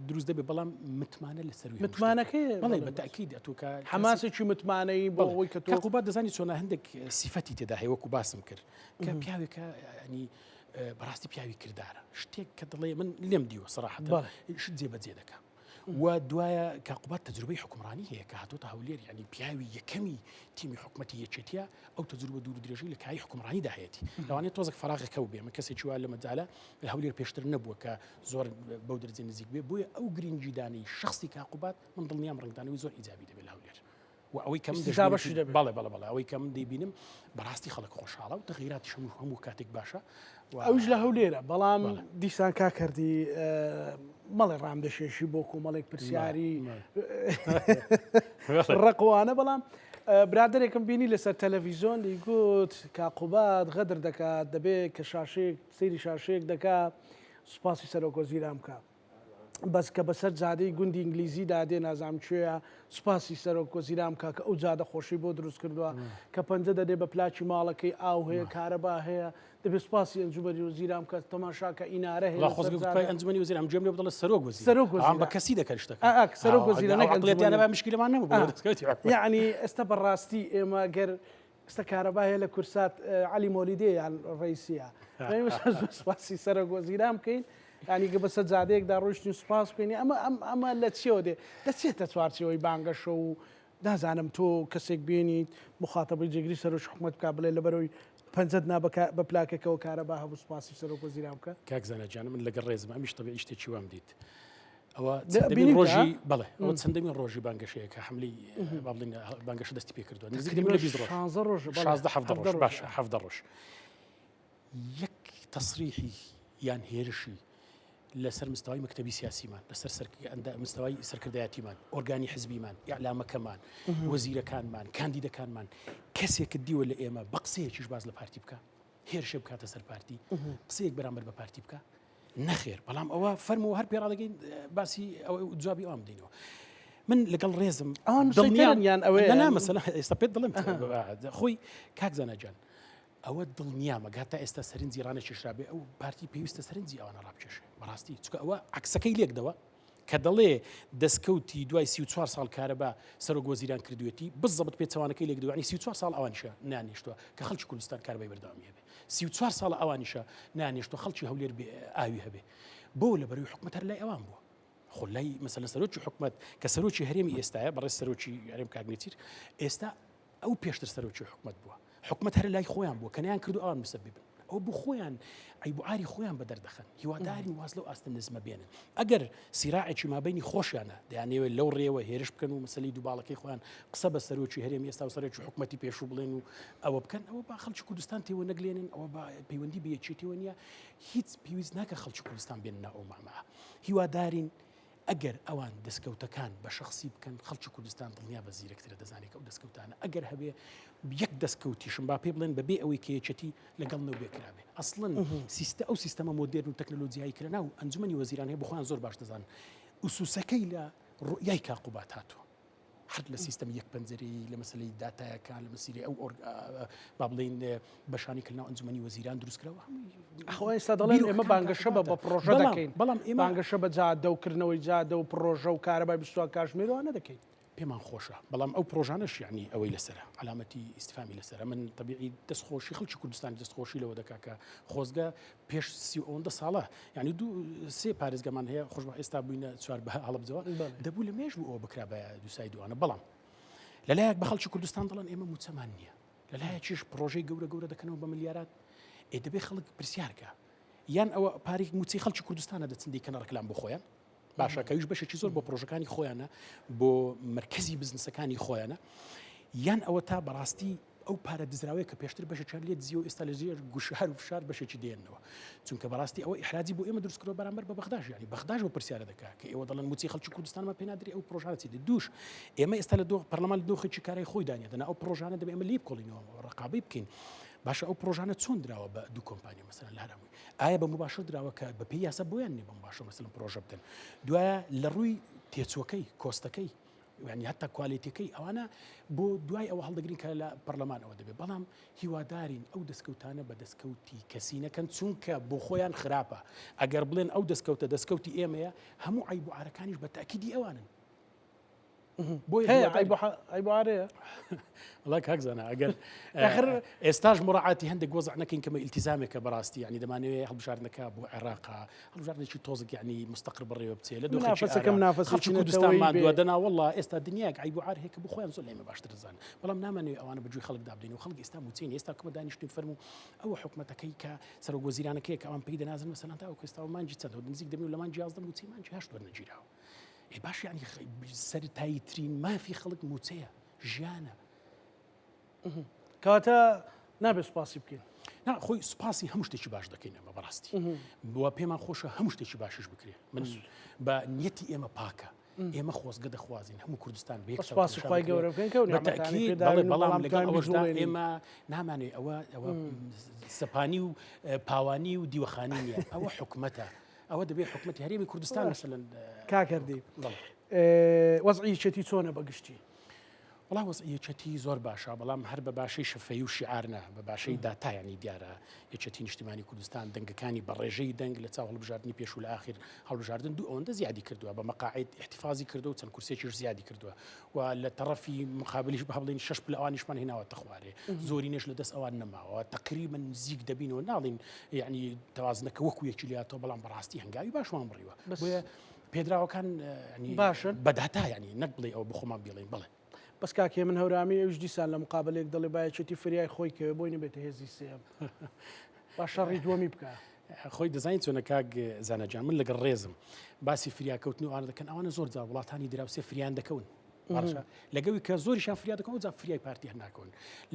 دروست دەبێت بەڵام متمانە لەسەر متمانەکەی بەڵێ بەتاکید ئەتوکە حماسێکی متمانەی بۆ ئەوەی کە کاقوبات دەزانی چۆنە هەندێک سیفەتی تێدا هەیە وەکو باسم کرد کە پیاوێکە ینی بەڕاستی پیاوی کردارە شتێک کە دڵێ من لێم دیوە سەراحەتە شت جێبەجێ دەکە و دوایە کاقوبات تەجروبەی حکومڕانی هەیە کە هاتۆتە هەولێر ینی پیاوی یەکەمی تیمی حکومەتی یەکێتیە ئەو تەجروبە دوور درێژەی لە کای حکومڕانیدا هەیەی لەوانێت تۆزێک فراغەکە و بێ من کەسێکی وا لە مەجالە لە هەولێر پێشتر نەبووە کە زۆر بەو دەرجە نزیک بێ بۆیە ئەو گرنگجیدانی شخصی کاقوبات من دڵنیام ڕنگدانەوەی زۆر ئیجابی دەبێت لە هەولێر و ئەوەی کەم بەڵێ ئەوەی کەم دەیبینم بەڕاستی خەڵک خۆشحاڵە و تەغیراتی هەموو کاتێک باشە ئەوش لە هەولێرە بەڵام دیسان کا کردی مەڵێ ڕامدەشێشی بۆ کۆمەڵێک پرسیاری ڕقوانە بەڵام برادێکم بینی لەسەر تەلەڤیزۆن دیگوت کاقوبات غەدر دەکات دەبێت کە شاشێک سەیری شاشەیەک دەکات سوپاسی سەرۆک وەزیران بکە بەس کە بەسەر جادەی گوندی ئینگلیزی دادێ نازام کوێیە سوپاسی سەرۆک وەزیران بکە کە ئەو جادە خۆشی بۆ دروست کردووە کە پەنجە دەدێ بە پلاکی ماڵەکەی ئاو هەیە کارەبا هەیە دەبێت سوپاسی ئەنجومەنی وەزیران بکە تەماشاکە ئینارە هەیە ئەنجومەنی وەزیر ئەم جێم لێ بڵێ سەرۆک وەزیر بە کەسی دەکەن شتەکە سەرۆک وەزیرانە مشکلمان نەبوو یعنی ئێستا بەڕاستی ئێمە گەر ئێستا کارەبا هەیە لە کورسات علی مۆلیدێ یان ڕئیسیە سوپاسی سەرۆک وەزیران بکەین ینی گە بەسەر جادەیەکدا ڕۆشتین سوپاس بکەینی ئەمە لە چیەوە دێ دەچێتە چوارچەوەی بانگەشە و نازانم تۆ کەسێک بینیت مخاتەبەی جێگری سەرۆک حکومەت بکە بڵێ لەبەرەوەی پەنجەت نا بە پلاکێکەوە کارەبا هەبوو سوپاسی سەرۆک وەزیران بکە کاکزانە جانم من لەگەڵ ڕێزم ئەمیش تەبیعی شتێکی وام دیت ئەوە ڕۆژی بەڵێ ئەوە چەندەمین ڕۆژی بانگەشەیە کە حملی با بڵین بانگەشە دەستی پێ کردووە باشە 17 ڕۆژ یەک تەسریحی یان هێرشی لەسەر مستەوای مەکتەبی سیاسیمان لەسەر مستەوای سەرکردایەتیمان ئۆرگانی حزبیمان ئیعلامەکەمان وەزیرەکانمان کاندیدەکانمان کەسێک دیوە لە ئێمە بە قسەیەکیش باز لە پارتی بکە هێرشێ بکاتە سەر پارتی قسەیەک بەرامبەر بە پارتی بکە نەخێر بەڵام ئەوە فەرمەوە هەر پێڕادەگەین باسی ئەوە جوابی ئەوام بدەینەوە من لەگەڵ ڕێزم دڵنیان ئەوەیە مەسەلا ئێستا پێت دڵم خۆی کاکزانەجان ئەوە دڵنیامە گاتە ئێستا سەرنجی ڕانێکیشرابێ ئەو پارتی پێویستە سەرنجی ئەوانە ڕابکێشێ بەڕاستی چکە ئەوە عکسەکەی لێکدەوە کە دەڵێ دەستکەوتی دوای 34 ساڵ کارەبا سەرۆک وەزیران کردوێتی بزەبت پێچەوانەکەی لێکدوانی 34 ساڵ ئەوانشە نانیشتووە کە خەڵکی کوردستان کارەبای بەردەوامی هەبێ 34 ساڵ ئەوانیشە نانیشتۆ خەڵکی هەولێر ئاوی هەبێ بۆ لە بەروی حکومەت هەر لای ئەوان بووە خۆ لای مەسەلە سەرۆکی حکومەت کە سەرۆکی هەرێمی ئێستاە بەڕێز سەرۆکی هەرێم کاگنێتیر ئێستا ئەو پێشتر سەرۆکی حکومەت بووە حکومەت هەر لای خۆیان بووە کە نیان کردو ئەوان مسببن ئەو بۆ خۆیان ئەیبعاری خۆیان بە دەردەخەن هیوادارین واز لەو ئاستە نزمە بێنن ئەگەر سیراعێکی مابینی خۆشیانە دەیانەوێت لەو ڕێوە هێرش بکەن و مەسەلەی دووباڵەکەی خۆیان قسە بە سەرۆکی هەرێمی ئێستا و سەرۆکی حکومەتی پێشوو بڵێن و ئەوە بکەن ئەوە با خەڵکی کوردستان تێوە نەگلێنن ئەوە با پەیوەندی بە یەکێتیەوە نییە هیچ پێویست ناکە خەڵکی کوردستان بێنن ئەو مامە هیوادارین ئەگەر ئەوان دەستکەوتەکان بە شخصی بکەن خەڵکی کوردستان دڵنیا بە زیرەکترە دەزانێت ئەو دەستکەوتانە ئەگەر هەبێ یەک دەستکەوتیشم با پێ بڵێن بەبێ ئەوەی کە یەکێتی لەگەڵ نەو بێکرابێ ئەسڵن ئەو سیستەمە مۆدێرن و تەکنۆلۆژیایی کرا ناو ئەنجومەنی وەزیران هەیە بخۆیان زۆر باش دەزانن ئوسوسەکەی لە ڕوئیای کاقوبات هاتووە حد لە سیستەمی یەک پەنجەرەی لە مەسلەی داتایەکان لە مەسیری ئەو با بڵێن بەشانیکردنەوە ئەنجومەنی وەزیران دروستکراوە ئەخۆ ئێستا دەڵێن ئێمە بانگەشە بە پرۆژە دەکەین بەڵام ئێمە بانگەشە بە جادەوکردنەوەی جادە و پرۆژە و کارەبای بستووە کاشمێرەوە نەدەکەین پێمان خۆشە بەڵام ئەو پرۆژانەش یعنی ئەوەی لەسرە علامەتی ئیسفامی لەسرە من طبیعی دەستخۆشی خەڵکی کوردستانی دەستخۆشی لەوە دەکا کە خۆزگە پێش 30 ساڵە یعنی سێ پارێزگەمان هەیە خۆشبە ئێستا بووینە چوار بە هەڵبجەوە دەبوو لە مێژ بوو ئەوە بکرا بە دووسای دوانە بەڵام لەلایەک بە خەڵکی کوردستان دەڵێن ئێمە موچەمان نییە لەلایەکیش پرۆژەی گەورە دەکەنەوە بە ملیارات دەبێ خەڵک پرسیارکە یان ئەوە پارێک موچی خەڵکی کوردستانە دەچندی کەنە ڕکلام بۆ خۆیان باشە کەویش بەشێکی زۆر بۆ پرۆژەکانی خۆیانە بۆ مرکزی بزنسەکانی خۆیانە یان ئەوە تا بەڕاستی ئەو پارە دزراوەیە کە پێشتر بەشێکیان لێ دزیەوە ئێستا لە ژێر گوشار و فشار بەشێکی دێنەوە چونکە بەڕاستی ئەوە ئیحراجی بۆ ئێمە دروستکردەوە بەرامبەر بە بەغداژ یعنی بەغداژ بۆ پرسیارە دەکات کە ئێوە دەڵێن موچی خەڵکی کوردستانمان پێ نادرێ ئەو پرۆژانە چی دووش ئێمە ئێستا لە پەرلەمان لە دۆخێکی کارای خۆی دانیێدەنا ئەو پرۆژانە دەبێ ئێمە لێ بکۆڵینەوە ڕقابەی بکەین باشە ئەو پرۆژانە چۆن دراوە بە دوو کۆمپانیا مەسەلەن لە هەرێمی ئایا بە مباشر دراوە کە بە پێی یاسا بۆیان نیە بە مباشر مەسەلەن پرۆژە بدەن دوایە لە ڕووی تێچووەکەی کۆستەکەی یعنی هەتا کوالیتیەکەی ئەوانە بۆ دوای ئەوە هەڵدەگرین کە لە پەرلەمان ئەوە دەبێت بەڵام هیوادارین ئەو دەستکەوتانە بە دەستکەوتی کەسی نەکەن چونکە بۆ خۆیان خراپە ئەگەر بڵێن ئەو دەستکەوتی ئێمەیە هەموو عیب و عارەکانیش بە تاکیدی ئەوانن عیبارەیە والله کاکزانە ئەگەر ئێستاش مڕعاتی هەندێک وەزع نەکەین کەمە ئیلتیزامێکە بەڕاستی یعنی دەمانەوێت هەڵبژاردنەکە بۆ عێراقا هەڵبژاردنێکی تۆزێک یعنی مستەقر بڕێوە بچێ لە دۆخەکەم کوردستانمان دووەدەنا والله ئێستا دنیاک عیب و عار هەیە کە بۆ خۆیان زۆر لێمە باشتر دەزانن بەڵام نامانەوێت ئەوانە بەجووی خەڵک دابدەین و خەڵک ئێستا موچین ئێستا کەمە دانیشتین فەرموو ئەوە حکومەتەکەی کە سەرۆک وەزیرانەکەی کە ئەوان پێی دەنازن مەسەلەن تا ئەو ئێستا مانجی چەند نزیک دەبێت و لە مانجی 11 موچی مانجی 8 وەرنەگیراوە باش یعنی سەرتایی ترین مافی خەڵک موچەیە ژیانە کاتە نابێت سوپاسی بکەین خۆی سوپاسی هەموو شتێکی باش دەکەین ئەمە بەڕاستی بووە پێمان خۆشە هەموو شتێکی باشش بکرێ من بە نیەتی ئێمە پاکە ئێمە خۆزگە دەخوازیین هەموو کوردستان بێ سوپاسی خۆی گەورە بکەین بەڵام لەگەڵ ئەوەشدا ئێمە نامانێت ئەوە سەپانی و پاوانی و دیوەخانی نیە ئەوە حکومەتە ئەوە دەبێت حکومەتی هەرێمی کوردستان مثلەن کاکردی وەزعیەتی چۆنە بەگشتی وڵا وەزعیەتی زۆر باشە بەڵام هەر بە باشەی شەفەی و شیعارنە بە باشەی داتایانی دیارە یەکێتی نیشتیمانی کوردستان دەنگەکانی بە ڕێژەی دەنگ لە چاو هەڵبژاردننی پێش و لە ئاخر هەڵبژاردن دوو ئەوەندە زیادی کردووە بە مەقاعد احتیفازی کردو و چەند کورسێکیش زیادی کردووە و لە تەڕەفی مقابلیش بە هەڵبڵێن 6 پلە ئەوانیشمان هێناوەتە خوارێ زۆرینەش لە دەست ئەوان نەماوە تقریبا نزیک دەبینەوە ناڵین یعنی تەوازنەکە وەکو یەکی لاتەوە بەڵام بەڕاستی هەنگاوی باشمان بڕیوە بۆیە پێدراوەکان باشن بەداتا ینی نەک بڵێ ئەو بخۆمان بڵێن بڵێ بەس کاکێ من هەورامی ئەوش دیسان لە مقابلێک دەڵێ باەتی فریای خۆی کەوێ بۆی نەبێتە هێزی سێم باشە ڕیدوەمی بکە خۆی دەزانین چۆنە کاک زانەجان من لەگەڵ ڕێزم باسی فریاکەوتنی و ئاە دەکەن ئەوانە زۆر جا وڵاتانی دراوسێ فریان دەکەون لەگەوی کە زۆریشان فریا دەکەن و جا فریای پارتی هەر ناکەون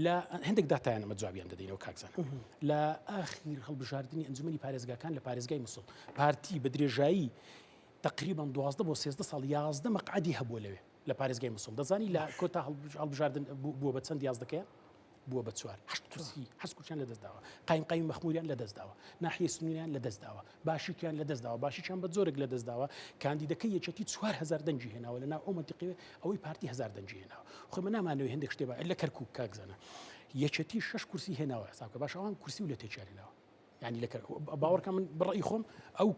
لە هەندێک داتایانەمە جوابیان دەدەینەوە کاکزان لە ئاخیر هەڵبژاردننی ئەنجومەنی پارێزگاکان لە پارێزگای موسڵ پارتی بە درێژایی تقریبا 12 بۆ 13 ساڵ 11 مەقعدی هەبووە لەوێ لە پارێزگای موسڵ دەزانی لە کۆتا هەڵبژاردن بووە بە چەند 11 بووە بە 4 8 کورسیان لە دەستداوە قایم مەخموریان لە دەستداوە ناحیە سنیان لە دەستداوە باشییان لە دەستداوە باشییان بە زۆرێک لە دەستداوە کاندیدەکەی یەکێتی 4000 دەنجی هێناوە لە ناو ئەو منتیقەوە ئەوەی پارتی 1000 دەنجی هێناوە خۆ من نامانەوێت هەندێک شتێ لە کەرکووک کاکزانە یەکێتی 6 کورسی هێناوە حسابکە باش ئەوان کورسی و لە تێچارێنەوە يعني لك باور كان من برأيكم او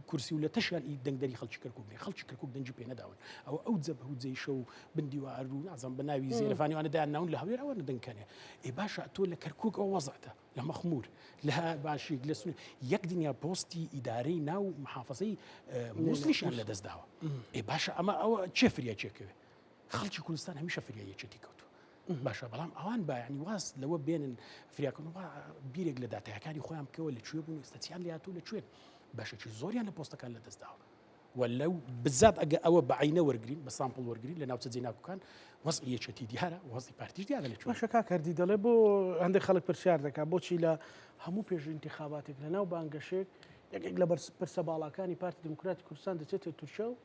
كرسي ولا تشان دنگدري خلچ كركوك دنجي بينا داون او زب هو زي شو بندي وارو نعزم بناوي زي لفاني وانا دا ناون لها وير وانا دنكانه اي باشا تو كركوك او وضعته لما خمور لها باشي جلسون يك دنيا بوستي اداري ناو محافظي موسليش انا دز داوا اي باشا اما او تشفريا تشكي خلچ كردستان هميشه فريا يچتي كوتو باشا بەڵام ئەوان بە ینی واز لەوە بێنن فریاکردنەوە بیرێک لە داتایەکانی خۆیان بکەوە لەکوێ بوون ئێستاچیان لە هاتوو لەکوێن باشەکی زۆریان لە پۆستەکان لەدەستداوە وەلەو بزات ئەگە ئەوە بەعینە وەرگین بە سامپڵ وەرگین لە ناوچە جێناکوکان وەزعی یەکێتی دیارە وەزعی پارتیش دیارە لەکوێ باشە کاکەردی دەڵێ بۆ هەندێک خەڵک پرسیار دەکات بۆچی لە هەموو پێش انتخاباتێک لەناو بانگەشێک یەکێک لە پرسە باڵاکانی پارتی دموکراتی کوردستان دەچێتە تووشە و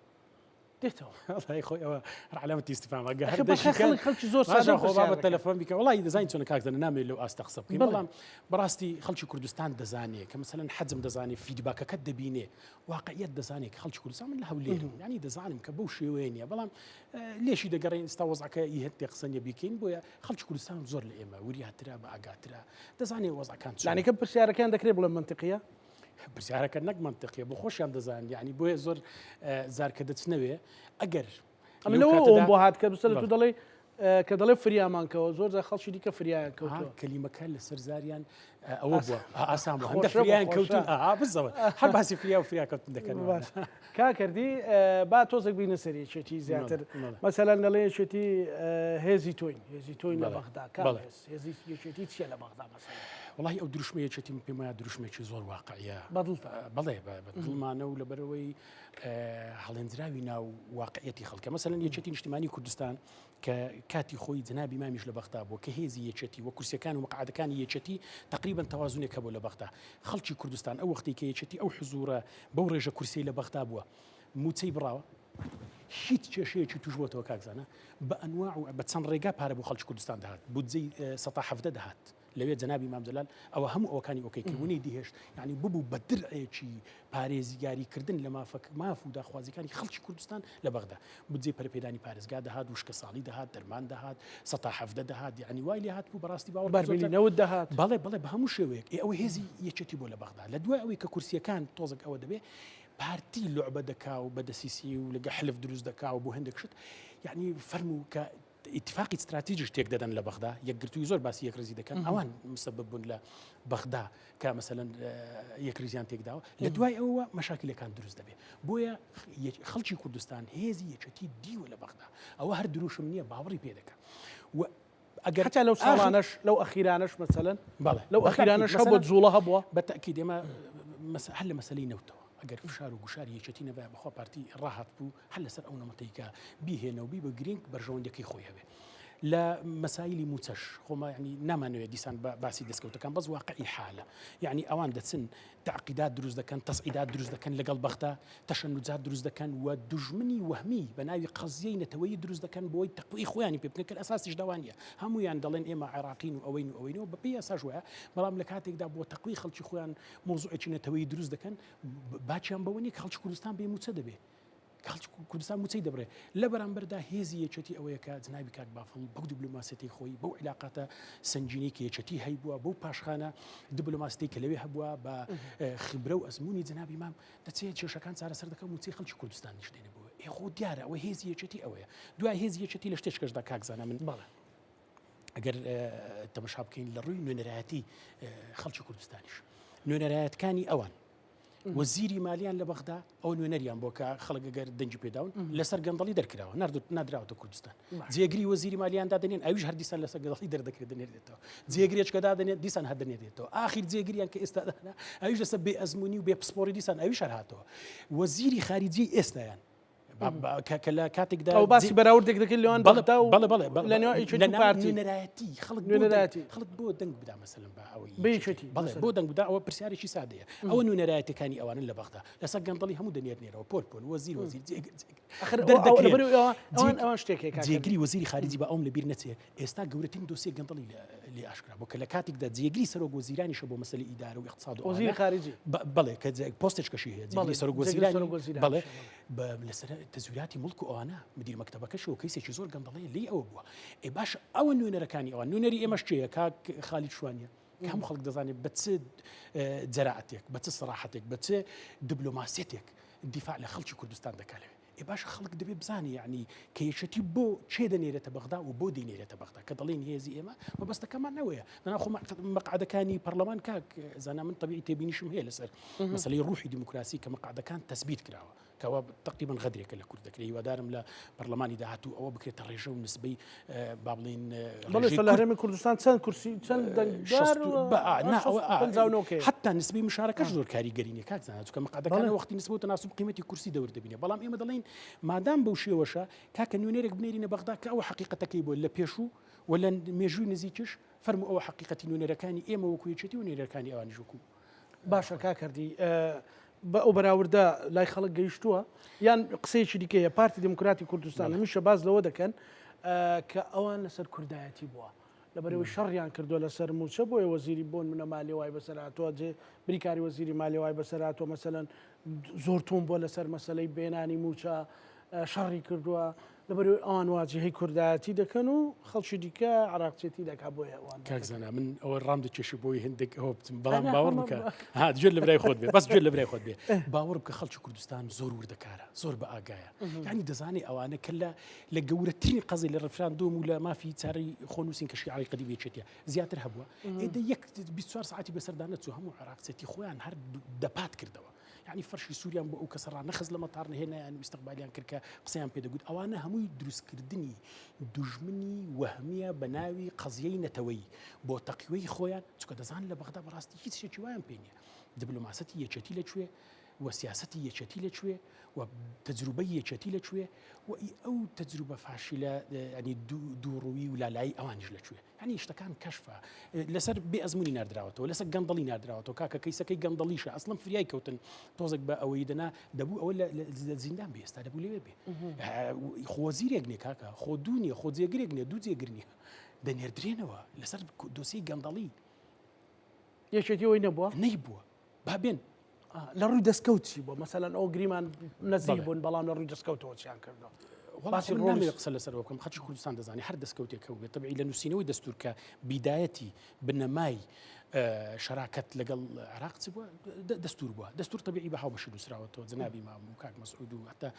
دێتەوە والله خوي او علامه استفهام خەڵکی زۆر خۆ بە تەلەفۆن بیکە وڵی دەزانین چۆن کاک نامێت لەو ئاستەقسە بکەین بەڵام بەڕاستی خەڵکی کوردستان دەزانێت کە مەسەلەن حەزم دەزانێت فیدباکەکەت دەبینێ واقعیت دەزانێت کە خەڵکی کوردستان من لە هەولێرم ینی دەزانم کە بەو شێوەیە نیە بەڵام لێشی دەگەڕین ئێستا وەزعەکە هێت قسەنیە بیکەین بۆیە خەڵکی کوردستان زۆر لە ئێمە وریاترا بە ئاگاترا دەزانێت وەزعەکان یعنی کە پرسیارەکان دەکرێت بڵێ منتیقیە پرسیارەکە نەک منتیقیە بۆ خۆشیان دەزان یعنی بۆیە زۆر زارکە دەچنەوێ ئەگەر ئەمەوە بۆ هات کە بسە تو دەڵێ کە دەڵێ فریامانکەوە زۆر جار خەڵکی دیکە فریایان کەوتووە کەلیمەکە لەسەر زاریان ئەوە بووە ئاسان بوو هەندێک فریایان کەوتون بزەوە هەر باسی فریا و فریاکەوتن دەکەن کاکەردی با تۆزێک بینە سەرێکێتی زیاتر مەسەلەن دەڵێ یەکێتی هێزی تۆین لە بەغدا هێزی یەکێتی چیە لە بەغدا مەسەلەن والله ئەو دروشمەیەکێتی پێم وایە دروشمێکی زۆر واقعیە بەڵێ دڵمانە و لەبەرەوەی هەڵێنراوی ناو واقعەتی خەڵکە مەسەلەن یەکێتی نیشتیمانی کوردستان کە کاتی خۆی جنابی مامیش لە بەغدا بووە کە هێزی یەکێتی وە کورسیەکان و مقعدەکانی یەکێتی تقریبا تەوازونێکە بۆ لە بەغدا خەڵکی کوردستان ئەو وەختی کە یەکێتی ئەو حزورە بەو ڕێژە کورسی لە بەغدا بووە موچەی بڕاوە هیچ کێشەیەکی توش بۆتەوە کاکزانە بە ئەنواع و بە چەند ڕێگا پارە بۆ خەڵکی کوردستان دەهات بودجەی 170 دەهات لەوێ جنابی مام جەلال ئەوە هەموو ئەوەکانی ئۆکەیکردبوونی دیهێشت یعنی ببوو بە درعێکی پارێزیاریکردن لە ماف و داخوازیەکانی خەڵکی کوردستان لە بەغدا بودجەی پەرپێدانی پارێزگا دەهات وشکە ساڵی دەهات دەرمان دەهات 170 دەهات یعنی وای لێ هات بوو بەڕاستی باوەڕ بەربێنەوە دەهات بەڵێ بە هەموو شێوەیەک ئەوە هێزی یەکێتی بۆ لە بەغدا لە دوای ئەوەی کە کورسیەکان تۆزێک ئەوە دەبێ پارتی لعبە دەکا و بەدەسیسی و لەگە حلف دروست دەکا و بۆ هەندێک شت یعنی فەرموو کە اتفاقی استراتیجیش تێک دەدەن لە بەغدا یەکگرتووی زۆر باسی یەکرزی دەکەن ئەوان مسبب بوون لە بەغدا کە مەسەلەن یەکریزیان تێکداوە لە دوای ئەوە مەشاکلەکان دروست دەبێت بۆیە خەڵکی کوردستان هێزی یەکێتی دیوە لە بەغدا ئەوە هەر دروشم نییە باوەڕی پێ دەکەن ئەگەر حتا لەو ساڵانەش لەو ئەخیرانش مەسەلەن لەو ئەخیرانش هەبووە جوڵە هەبووە بەتەکید ئێمە هەر لە مەسەلەی نەوتەوە ئەگەر فشار و گوشاری یەکێتی نەبێ بەخوا پارتی ڕاهات بوو هەر لەسەر ئەو نەمەتەیکە بیهێنەوە بی بە گرنگ بەرژەوەندەکەی خۆی هەبێ لە مەسایلی موچەش خۆمە ینی نامانوێت دیسان باسی دەستکەوتەکان بەس واقعی حالە یعنی ئەوان دەچن تعقیدات دروست دەکەن تەسعیدات دروست دەکەن لەگەڵ بەغدا تەشەنوجات دروست دەکەن و دوژمنی وەهمی بە ناوی قەزیەی نەتەوەیی دروست دەکەن بۆی تەقوی خۆیانی پێ بکەن کە ئەساسیش داوانیە هەمویان دەڵێن ئێمە عێراقین و ئەوەینەوە بەپێی ئەساش وایە بەڵام لە کاتێکدا بۆ تەقوی خەڵکی خۆیان مۆزوعێکی نەتەوەیی دروست دەکەن باچیان بەوە نیە کە خەڵکی کوردستان بێ موچە دەبێ کوردستان موچەی دەبرێ لە بەرامبەردا هێزی یەکێتی ئەوەیە کە جنابی کاک بافڵ بەو دیبلۆماسیەتی خۆی بەو علاقاتە سنجینەی کە یەکێتی هەیبووە بەو پاشخانە دیبلۆماسیەتی کە لەوێ هەبووە بە خبرە و ئەزمموی جنابی مام دەچێت کێشەکان چارەسەر دەکەم موچەی خەڵکی کوردستان نیش دێنێ بووە خۆ دیارە ئەوە هێزی یەکێتی ئەوەیە دوای هێزی یەکێتی لە شتێکەشدا کاکزانە من بەڵێ ئەگەر تەماشا بکەین لە ڕووی نوێنەرایەتی خەڵکی کوردستانیش نوێنەرایەتەکانی ئەوان وەزیری مالیان لە بەغدا ئەو نوێنەریان بۆ کە خەڵکەگەر دەنجی پێداون لەسەر گەندەڵی دەرکراوە نادراوەتە کوردستان جێگری وەزیری مالیان دادنێن ئەویش هەر دیسان لەسەر گەندەڵی دەردەکرێت دەنێرێتەوە جێگرێچکە دادنێت دیسان هەدەنێتێتەوە ئاخر جێگریان کە ئێستادانا ئەویش لەسەر بێ ئەزمموی و بێ پسپۆری دیسان ئەویش هەر هاتەوە وەزیری خارجی ئێستایان کە لە کاتێکدا ئەو باسی بەراوردێک دەکەن لەوان بەڵێ لە نوێنەرایەتی خەڵک بۆ دەنگ بدا مەسەلەن بە ئەوەی بێچێتی بەڵێ بۆ دەنگ بدا ئەوە پرسیارێکی سادەیە ئەوە نوێنەرایەتەکانی ئەوانن لە بەغدا لەسەر گەندەڵی هەموو دەنێرنێرەوە پۆل وەزیر ئەوان شتێکێک جێگری وەزیری خارجی بە ئەوم لەبیر نەچێ ئێستا گەورەترین دۆسیە گەندەڵی لێ ئاشکرا بۆ کە لە کاتێکدا جێگری سەرۆک وەزیرانیشە بۆ مەسەلەی ئیدارە و اقتصاد و وەزیری خارجی بەڵێ کە پۆستێکەشی هەیە جێگری سەرۆک وەزیرانی بەڵێ لەسەر تەزویراتی مڵک و ئەوانە مدیر مەکتەبەکەشەوە کەیسێکی زۆر گەندەڵەیە لێ ئەوە بووە ئێ باش ئەوە نوێنەرەکانی ئەوان نوێنەری ئێمەش چێیە کاک خالید شوانیە هەموو خەڵک دەزانێت بە چ جەرائەتێک بە چ سەراحەتێک بە چ دیبلۆماسیەتێک دیفاع لە خەڵکی کوردستان دەکات. باشە خەڵک دەبێ بزانانی یعنی کە یەکێتی بۆ چێ دەنێرێتە بەغدا و بۆ دەینێرێتە بەغدا کە دەڵێن هێزی ئێمە مەبەستەکەمان نەوەیە دەناخۆ مەقعدەکانی پەرلەمان کاک زانا من طبیعی تێبینیشم هەیە لەسەر مەسەلەی ڕوحی دیموکراسی کە مەقعدەکان تەثبیت کراوە کەوا تقریبا غەدرێکە لە کورد دەکرێت هیوادارم لە پەرلەمانی داهاتوو ئەوە بکرێتە ڕێژە و نسبەی با بڵێن هەرێمی کوردستان چەند کورسی چەند حتا نسبەی مشارەکەش زۆر کاریگەرینە کاک زانا چونکە مەقعدەکان وەختی نسبە و تەناسب قیمەتی کورسی دەور دەبینێ بەڵام ئێمە دەڵێن مادام بەو شێوەشە کاکە نوێنەرێک بنێرینە بەغدا کە ئەوە حقیقەتەکەی بۆ لە پێشوو و لە مێژووی نزیکش فەرمو ئەوە حقیقەتی نوێنەرەکانی ئێمە وەکو یەکێتی و نوێنەرەکانی ئەوانیش وەکو باشە کاکردی بە ئەو بەراوردا لای خەڵک گەیشتووە یان قسەیەکی دیکەیە پارتی دموکراتی کوردستان هەمیشە باز لەوە دەکەن کە ئەوان لەسەر کوردایەتی بووە لەبەرەوەی شەڕیان کردووە لەسەر موچە بۆیە وەزیری بۆن منە مالیێوای بەسەرهاتووە جێ بریکاری وەزیری مالیێوای بەسەرهاتووە مەسەلەن زۆر تۆم بۆ لەسەر مەسەلەی بێنانی موچە شەڕی کردووە لەبەرەوەی ئەوان واجهەی کوردایەتی دەکەن و خەڵکی دیکە عراقچێتی دەکا بۆیە ئەوان کاکزانە من ئەوە ڕام دەکێشی بۆی هەندێک ئەوە بچم بەڵام باوەڕ بکە گوێت لە برای خۆت بێ بەس گوێت لە برای خۆت بێ باوەڕ بکە خەڵکی کوردستان زۆر وردەکارە زۆر بە ئاگایە یعنی دەزانێ ئەوانە کە لە گەورەترین قەزی لە ڕفراندۆم و لە مافی چارەی خۆنووسین کە شیعەی قەدیم یەکێتیە زیاتر هەبووە ئێدە 24 ساعتی بەسەردا نەچوو هەموو عراقچێتی خۆیان هەر دەپات کردەوە يعني فرشي سوريا بو كسر نخز لما طارنا هنا يعني مستقبليان كركا قصيان بيدا قد اوانا هموي دروس كردني دجمني وهميه بناوي قضيه نتوي بو تقوي خويا تسكو دزان لبغدا براستي هيك شي وين بيني دبلوماسيتي يشتي لشوي وسياستي يشتي لشوي وتجربيه يشتي لشوي او تجربه فاشله يعني دوروي ولا لاي اوانج لشوي يعني اشتكان كشفه لسر بازموني ناردراوتو لسر قندلي ناردراوتو كاكا كيسكي قندليشه اصلا فرياي كوتن توزق با اويدنا دبو اولا زندان بيستا دبو لي بي خو وزير يغني كاكا خو دنيا خو زيغري يغني دو زيغرني دنيردرينوا لسر دوسي قندلي يشتي وين بوا نيبوا بابين لروي دسكوتشي بو مثلا او جريمان نزيبون بلان لروي دسكوتشي ان كردو باسی نامی يقصل سر وكم خدش كردستان دزاني هر دسكوتي كوبي طبيعي لانه سينوي دستور كبدايتي بالنماي شراكه لقل عراق تبوا دستور بوا دستور طبيعي بحاول بشدو سراوتو زنابي ما كاك مسعود وحتى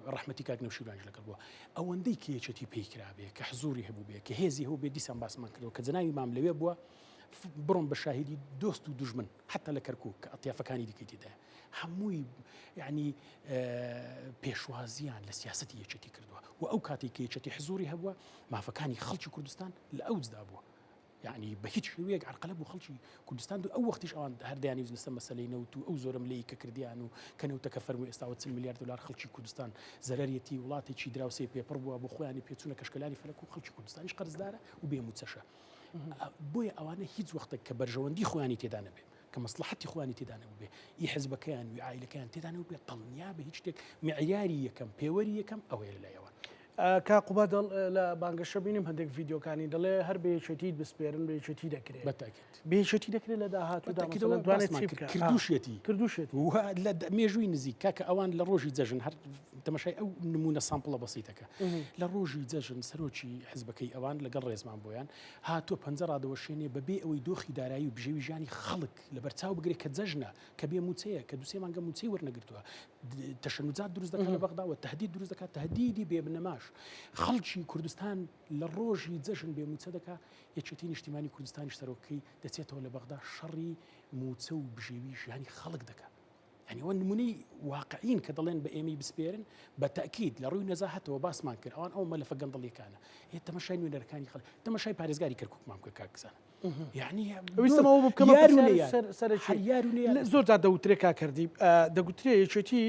رحمتي كاك نوشي لانج لقل بوا او اندي كي تشتي بيكرابي كحزوري هبو بي كهيزي هو بي ديسان باس مان كدو كزنابي ما ملوي بوا برون بشاهدي دوست ودجمن حتى لكركوك اطياف كان ديكيتي ده هموي يعني بيشوازيان لسياستي يشتي كردوا واو كاتي كي يشتي حزوري هبوا ما فكاني خلشي كردستان لاوز دابوا يعني بهيج شويه عرقلب وخلشي كردستان دو او وقتش اوان هرداني نسمى مسلينو تو او زور مليك كرديانو كانوا تكفروا استاوت 1 مليار دولار خلشي كردستان زراريتي ولاتي شي دراوسي بيبر بو ابو خواني بيتسونا كشكلاني فلكو خلشي كردستان ايش قرض داره وبيموتسشا بويا اوانه هیچ وقت كبرجوندي خواني تيدانه به كمصلحتي خواني تيدانه به اي حزب كان وعائله كان تيدانه به طلنيا به هيك معياري كم بيوري كم او لا يوان كقباد لا بانگش بینیم هندێک ڤیددیۆکانی دەڵێ هەر بێچێتیت بسپێرن بێچێتی دەکرێت بێچێتی دەکرێت لە داهاتوو کردوشێتی لە مێژووی نزیک کاکە ئەوان لە ڕۆژی جەژن هەر تەمەشای ئەو نمونە سامپڵە بەسیتەکە لە ڕۆژی جەژن سەرۆکی حزبەکەی ئەوان لەگەڵ ڕێزمان بۆیان هاتووە پەنجە ڕادەوەشێنێ بەبێ ئەوەی دۆخی دارایی و بژێوی ژیانی خەڵک لە بەرچاو بگرێت کە جەژنە کە بێ موچەیە کە دووسێ مانگە موچەی وەرنەگرتووە تەشەنوجات دروست دەکات لە بەغداوە تهدید دروست دەکات تهدیدی بێبنەماش خەڵکی کوردستان لە ڕۆژی جەژن بێ موچە دەکات یەکێتی نیشتیمانی کوردستانیش سەرۆکەی دەچێتەوە لە بەغدا شەڕی موچە و بژێوی ژیانی خەڵک دەکات يعني ئەوە نمونەی واقعین کە دەڵێن بە ئێمەی بسپێرن بە تەکید لە ڕووی نەزاهەتەوە باسمان کرد ئەوان ئەو مەلەفە گەندەڵیەکانە هێ تەماشای نوێنەرەکانی خەڵک تەماشای پارێزگاری کەرکووکمان بکە کاکزانە يعني ویستمەوە بکەمە سەرەکی زۆر تا دەوترێ کاکردی دەگوترێ یەکێتی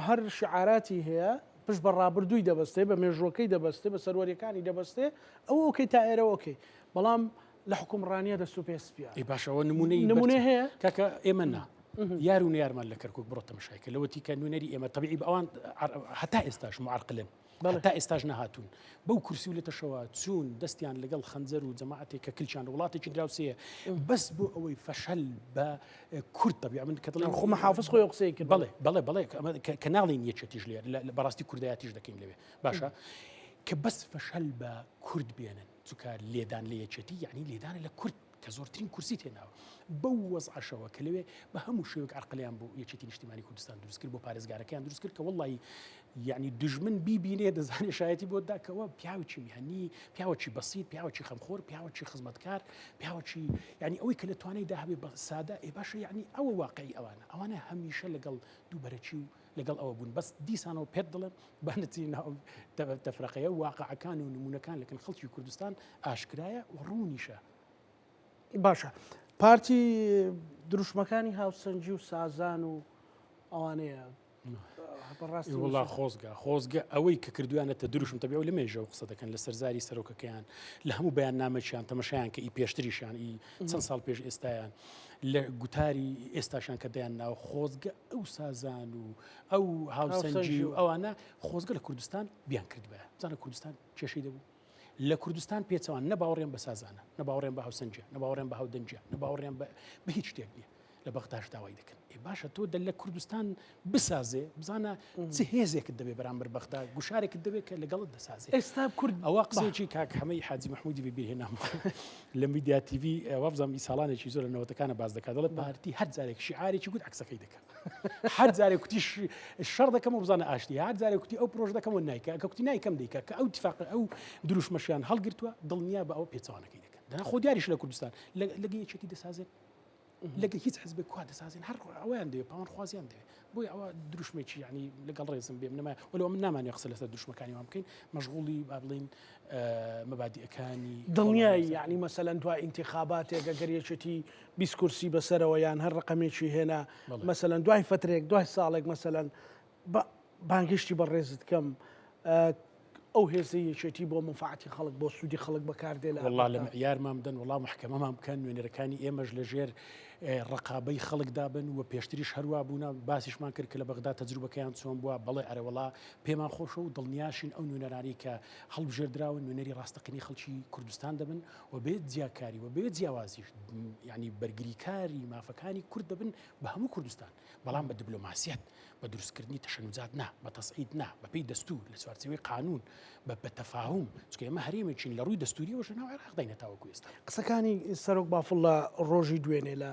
هەر شعاراتی هەیە پشت بە ڕابردووی دەبەستێ بە مێژوەکەی دەبەستێ بە سەروەریەکانی دەبەستێ ئەوە ئۆکەی تا ئێرە ئۆکەی بەڵام لە حکومڕانیە دەست و پێسپیا باشەوە نمونەی هەیە کاکە ئێمە نا يارو نيارمان لكركوك بروتا مشاكل لو تي كانوا ناري اما طبيعي باوان حتى استاج معرقلين حتى استاجنا هاتون بو كرسي ولا تشوات سون دستيان لقل خنزر وجماعتي ككلشان ولاتي كدراوسيه بس بو اوي فشل با كرد طبيعي من كتلين خو محافظ خو يقصيك بلى كنالين يتشتيج لي براستي كرديات دكين لي باشا كبس فشل با كرد بينن تكا ليدان ليتشتي يعني ليدان لكرد کە زۆرترین کورسی تێناوە بەو وەزعشەوە کە لەوێ بە هەموو شێوەیەک عەرقەلیان بۆ یەکێتی نیشتیمانی کوردستان دروست کرد بۆ پارێزگارەکەیان دروست کرد کە وەڵڵی یعنی دژمن بیبینێ دەزانێ شایەتی بۆ داکەوە پیاوێکی میهەنی پیاوێکی بەسیط پیاوێکی خەمخۆر پیاوێکی خزمەتکار پیاوێکی یعنی ئەوەی کە لە توانای داهبێ بە سادە ئێ باشە یعنی ئەوە واقعی ئەوانە هەمیشە لەگەڵ دووبەرەچی و لەگەڵ ئەوە بوون بەس دیسانەوە پێت دڵم بانەتی ناو تەفرەقەیە واقعەکان و نمونونەکان لەکن خەڵکی کوردستان ئاشکرایە و ڕوونیشە. باشە پارتی دروشمەکانی هاوسەنجی و سازان و ئەوانەیە وڵا خۆزگە ئەوەی کە کردویانەتە دروشم تەبێ و لە مێژە و قسە دەکەن لە سەرزاری سەرۆکەکەیان لە هەموو بەیان نامەچیان تەمەشایان کە ئی پێشتریشان ئی چەند ساڵ پێش ئێستایان لە گوتاری ئێستاشان کە دەیان ناو خۆزگە ئەو سازان و ئەو هاوسەنجی و ئەوانە خۆزگە لە کوردستان بیان کردبە بزانە کوردستان کێشەی دەبوو لە کوردستان پێچەوان نەباوەڕێن بە سازانە نەباوەڕێن بە هاوسەنجە نەباوەڕێن بە هاودەنجە نەباوەڕێن بە هیچ شتێک نییە لە بەغداش داوای دەکەن باشە تۆ لە کوردستان بسازێ بزانە چ هێزێکت دەبێ بەرامبەر بەغدا گوشارێکت دەبێت کە لەگەڵت دەسازێ ئێستا کورد ئەوە قسێکی کاک حەمەی حاجی محمودی ببیرهێنام لە میدیا تیڤی وابزانام ئی ساڵانێکی زۆر لە نەوەتەکانە باز دەکات دەڵێت پارتی هەر جارێک شیعارێکی گوت عکسەکەی دەکات هەر جارێک کوتی شەڕ دەکەم و بزانە ئاشتی هەر جارێک کوتی ئەو پرۆژ دەکەم و نایکە کە کوتی نایکەم دەیکە کە ئەو اتفاق ئەو دروشمەشیان هەڵگرتووە دڵنیا بە ئەو پێچەوانەکەی دەکەن دەنا خۆ دیاریش لە کوردستان لەگە یەکێتی دەسازێت لەگە هیچ حزبێک کوا دەسازێن هەر ئەویان دەوێت پاوان خوازیان دەوێت بۆی ئەوە دروشمێکی یعنی لەگەڵ ڕێزم بێم نەما وەلو من نامانێ قسە لەسەر دروشمەکانی وام بکەین مەشغوڵی با بڵین مەبادیئەکانی دڵنیایی یعنی مەسەلەن دوای ئینتیخاباتێک ئەگەر یەکێتی 20 کورسی بەسەرەوە یان هەر ڕقەمێکی هێنا مەسەلەن دوای فترێک دوای ساڵێک مەسەلەن بانگشتی بەڕێزت کەم ئەو هێزەی یەکێتی بۆ منفعەتی خەڵک بۆ سوودی خەڵک بەکاردێ لە وڵا لە معیارمان بدەن وڵا محکەمەمان بکەن نوێنەرەکانی ئێمەش لەژێر ڕقابەی خەڵکدا بن و پێشتریش هەروە بوونا باسیشمان کرد کە لە بەغدا تەجروبەکەیان چۆن بووە بەڵێ ئەرەوەڵا پێمان خۆشە و دڵنیاشین ئەو نوێنەرانی کە هەڵبژێردراون نوێنەری ڕاستەقینی خەڵکی کوردستان دەبن و بێت جیاکاری و بێت جیاوازیش یعنی بەرگریکاری مافەکانی کورد دەبن بە هەموو کوردستان بەڵام بە دیبلۆماسیەت بە دروستکردنی تەشەنوجات نا بە تەسعید نا بەپێی دەستور لە چوارچێوەی قانون بە تەفاهم چکە ئێمە هەرێمێکین لە ڕووی دەستوریەوەش ناو عێراق داینە تاوەکو ئێستا قسەکانی سەرۆک بافڵە ڕۆژی دوێنێ لە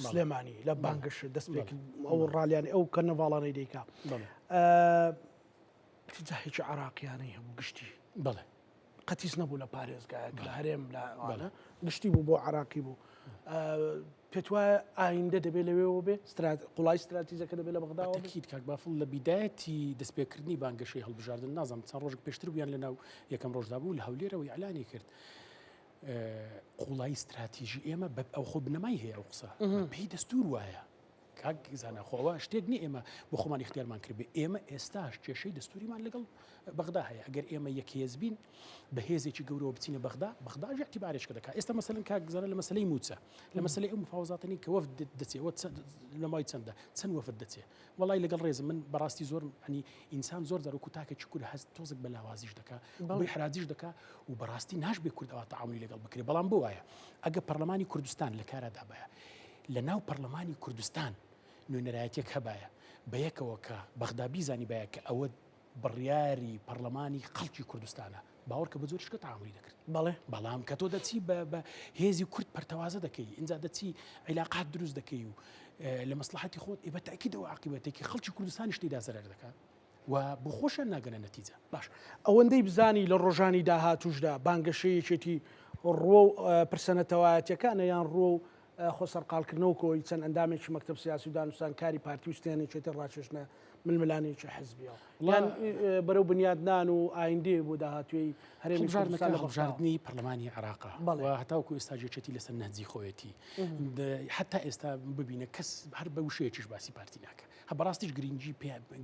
سلێمانی لە بانگش دەستپێک ئەو ڕالیانی ئەو کەرنەڤاڵانەی دەیکا تیجاهێکی عراقیانەی هەموو گشتی بڵێ قەتیس نەبوو لە پارێزگایەک لە هەرێم لە گشتی بوو بۆ عراقی بوو پێت وایە ئایندە دەبێت لەوێەوە بێ قوڵای استراتیزەکە دەبێت لە بەغداوە تەکید کاک بافڵ لە بیدایەتی دەستپێکردنی بانگەشەی هەڵبژاردن نازانم چەند ڕۆژێک پێشتر بوویان لەناو یەکەم ڕۆژدا بوو لە هەولێرەوەی ئەعلانی کرد قوڵای استراتیژی ئێمە ئەو خۆ بنەمای هەیە ئەو قسە پێی دەستور وایە کاک زانە خۆەوە شتێک نی ئێمە بۆ خۆمان اختیارمان کرد بێ ئێمە ئێستاش کێشەی دەستوریمان لەگەڵ بەغدا هەیە ئەگەر ئێمە یەکهێز بین بە هێزێکی گەورەوە بچینە بەغدا اعتیبارێشکە دەکات ئێستا مەسەلەن کاک زانە لە مەسەلەی موچە لە مەسەلەی ئەو مفاوزاتنی کە وەفد دەچێەوە لە مای چەندە چەند وەفد دەچێ وڵای لەگەڵ ڕێزم من بەڕاستی زۆر ینی ئینسان زۆر دەرەکو تاکە کورد هەست تۆزێک بە لاوازیش دەکات بۆی حراجیش دەکات و بەڕاستی ناشبێ کورد ئەوە تەعاملی لەگەڵ بکرێ بەڵام بۆ وایە ئەگە پەرلەمانی کوردستان لە کارەدا بەیە لە ناو پەرلەمانی کوردستان نوێنەرایەتێک هەبایە بە یەکەوە کە بەغدا بیزانی بایە کە ئەوە بڕیاری پەرلەمانی خەڵکی کوردستانە باوەڕ کە بە زۆر شتە تەعاملی دەکرد بەڵام کە تۆ دەچی بە هێزی کورد پەرتەوازە دەکەی اینجا دەچی عیلاقات دروست دەکەی و لە مەسلحەتی خۆت بە تاکیدەوە عاقبەتێکی خەڵکی کوردستانی شتێدا زەرەر دەکات و بخۆشە ناگەنە نەتیجە باش ئەوەندەی بزانی لە ڕۆژانی داهاتوشدا بانگەشەیەکێتی ڕۆ و پرسەنەتەوایەتیەکانە یان ڕۆ و خۆ سەرقالکردنەوە کۆی چەند ئەندامێکی مەکتەب سیاسی و دانوستان کاری پارتی وستێنێکێتی ڕاکێشنە ململانێکی حزبیەوە یان بەرەو بنیادنان و ئایندێ بۆ داهاتوێی هەرێمی کوردستان هەڵبژاردننی پەرلەمانی عێراقا هەتاوەکو ئێستاژێکێتی لەسەر نەهجی خۆیەتی حتا ئێستا ببینە کەس هەر بە وشەیەکیش باسی پارتی ناکە هە بەڕاستیش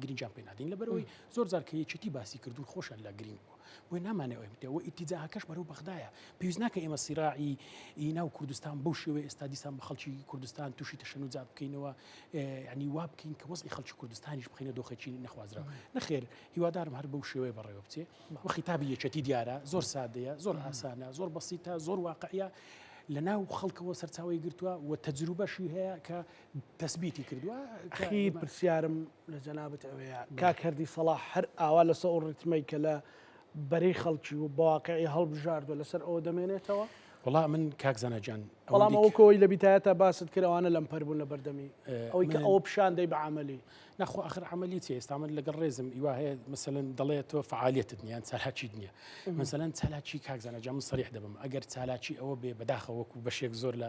گرنجیان پێ نادەین لەبەرەوەی زۆر جار کە یەکێتی باسی کردو خۆشان لە گرنگ بووە بۆی نامانەوەیەوە ئیتیجاهەکەش بەرەو بەغدایە پێویست ناکە ئێمە سیراعی ناو کوردستان بەو شێوەیە ئێستا دیسان بە خەڵکی کوردستان تووشی تەشەنوجات بکەینەوە ینی وا بکەین کە وەزعی خەڵکی کوردستانیش بخینە دۆخێکی نەخوازراوە نەخێر هیوادارم هەر بەو شێوەیە بەڕێوە بچێ و خیتابی یەکێتی دیارە زۆر سادەیە زۆر ئاسانە زۆر بەسیتە زۆر واقعیە لە ناو خەڵکەوە سەرچاوی گرتووە و تەجروبەشی هەیە کە تەسبیتی کردووە خیر پرسیارم لە جەنابەت ئەوەیە کاکردی سەڵاح هەر ئاوا لەسەر ئەو ڕتمەی کە لە بەرەی خەڵکی و بەواقعی هەڵبژاردووە لەسەر ئەوە دەمێنێتەوە وڵا من کاک زەنەجان بەڵام ئەوە کۆی لە بیتایەتە باست کردەوەوانە لەم پەربوون لە بەردەمی ئەوەی کە ئەوە پیشان دەی بە عملی ناخۆ آخر عملی چێ ئێستامە لەگەڵ ڕێزم هیوا هەیە مثلەن دەڵێت تۆ فعالیتت نییان چالاکی نییە مثلەن چالاکی کاک زەنەجان من سەریح دەبم ئەگەر چالاکی ئەوە بێ بەداخەوەکو بەشێک زۆر لە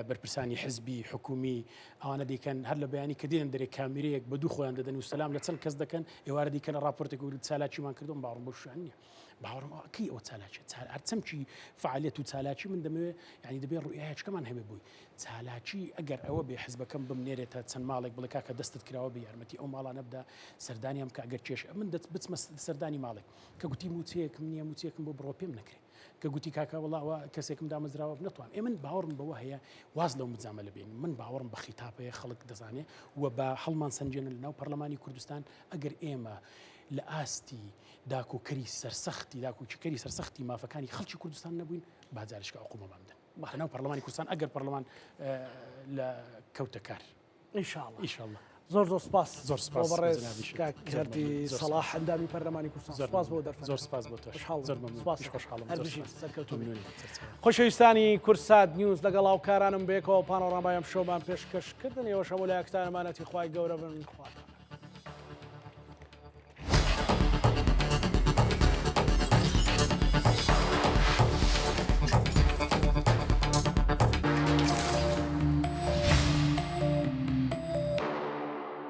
بەرپرسانی حزبی حکومی ئەوانە دیکەن هەر لە بەیانی کە دێن دەرێ کامیرەیەک بە دوو خۆیان دەدەن و سەسلام لە چەند کەس دەکەن ئێوارە دیکەن راپۆرتێک و چالاکیمان کردوم باڕم بۆ شوێن نییە باوەڕم ئەوکەی ئەوە چالاکی هەرچەمکی فعالیت و چالاکی من دەمەوێت یعنی دەبێت ڕوئایەکەمان هەبێ بووی چالاکی ئەگەر ئەوە بێ حزبەکەم بمنێرێتە چەند ماڵێک بڵێ کاکە دەستت کراوە بە یارمەتی ئەو ماڵانە بدا سەردانیام کە ئەگەر کێش من بچمە سەردانی ماڵێک کە گوتی موچەیەکم نییە موچەیەکم بۆ بڕۆ پێم نەکرێت کە گوتی کاکە وڵاوە کەسێکم دامەزراوە نەتوان من باوەڕم بەوە هەیە واز لەو مجامە لە بین من باوەڕم بە خیتاپەیە خەڵک دەزانێ و بە هەڵمان سنجێنن لەناو پەرلەمانی کوردستان ئەگەر ئێمە لە ئاستی داکۆکەری سەرسەختی داکوچەکەری سەرسەختی مافەکانی خەڵکی کوردستان نەبووین باجارشکە ئەوقومەمان بدەن بەناو پەرلەمانی کوردستان ئەگەر پەرلەمان لە کەوتە کار ئینشاءالله زۆر سپاس زۆر سپاس کاتی سەلاح ئەندامی پەرلەمانی کوردستان سپاس بۆ دەرفەت زۆر سپاس بۆ تۆش خۆشەویستانی کورسات نیوز لەگەڵ هاوکارانم بێکەوە پانۆڕامای ئەم شۆمان پێشکەشکردن ئێوە شەمە لە یەکتانەمانەتی خوای گەورە بن خواتان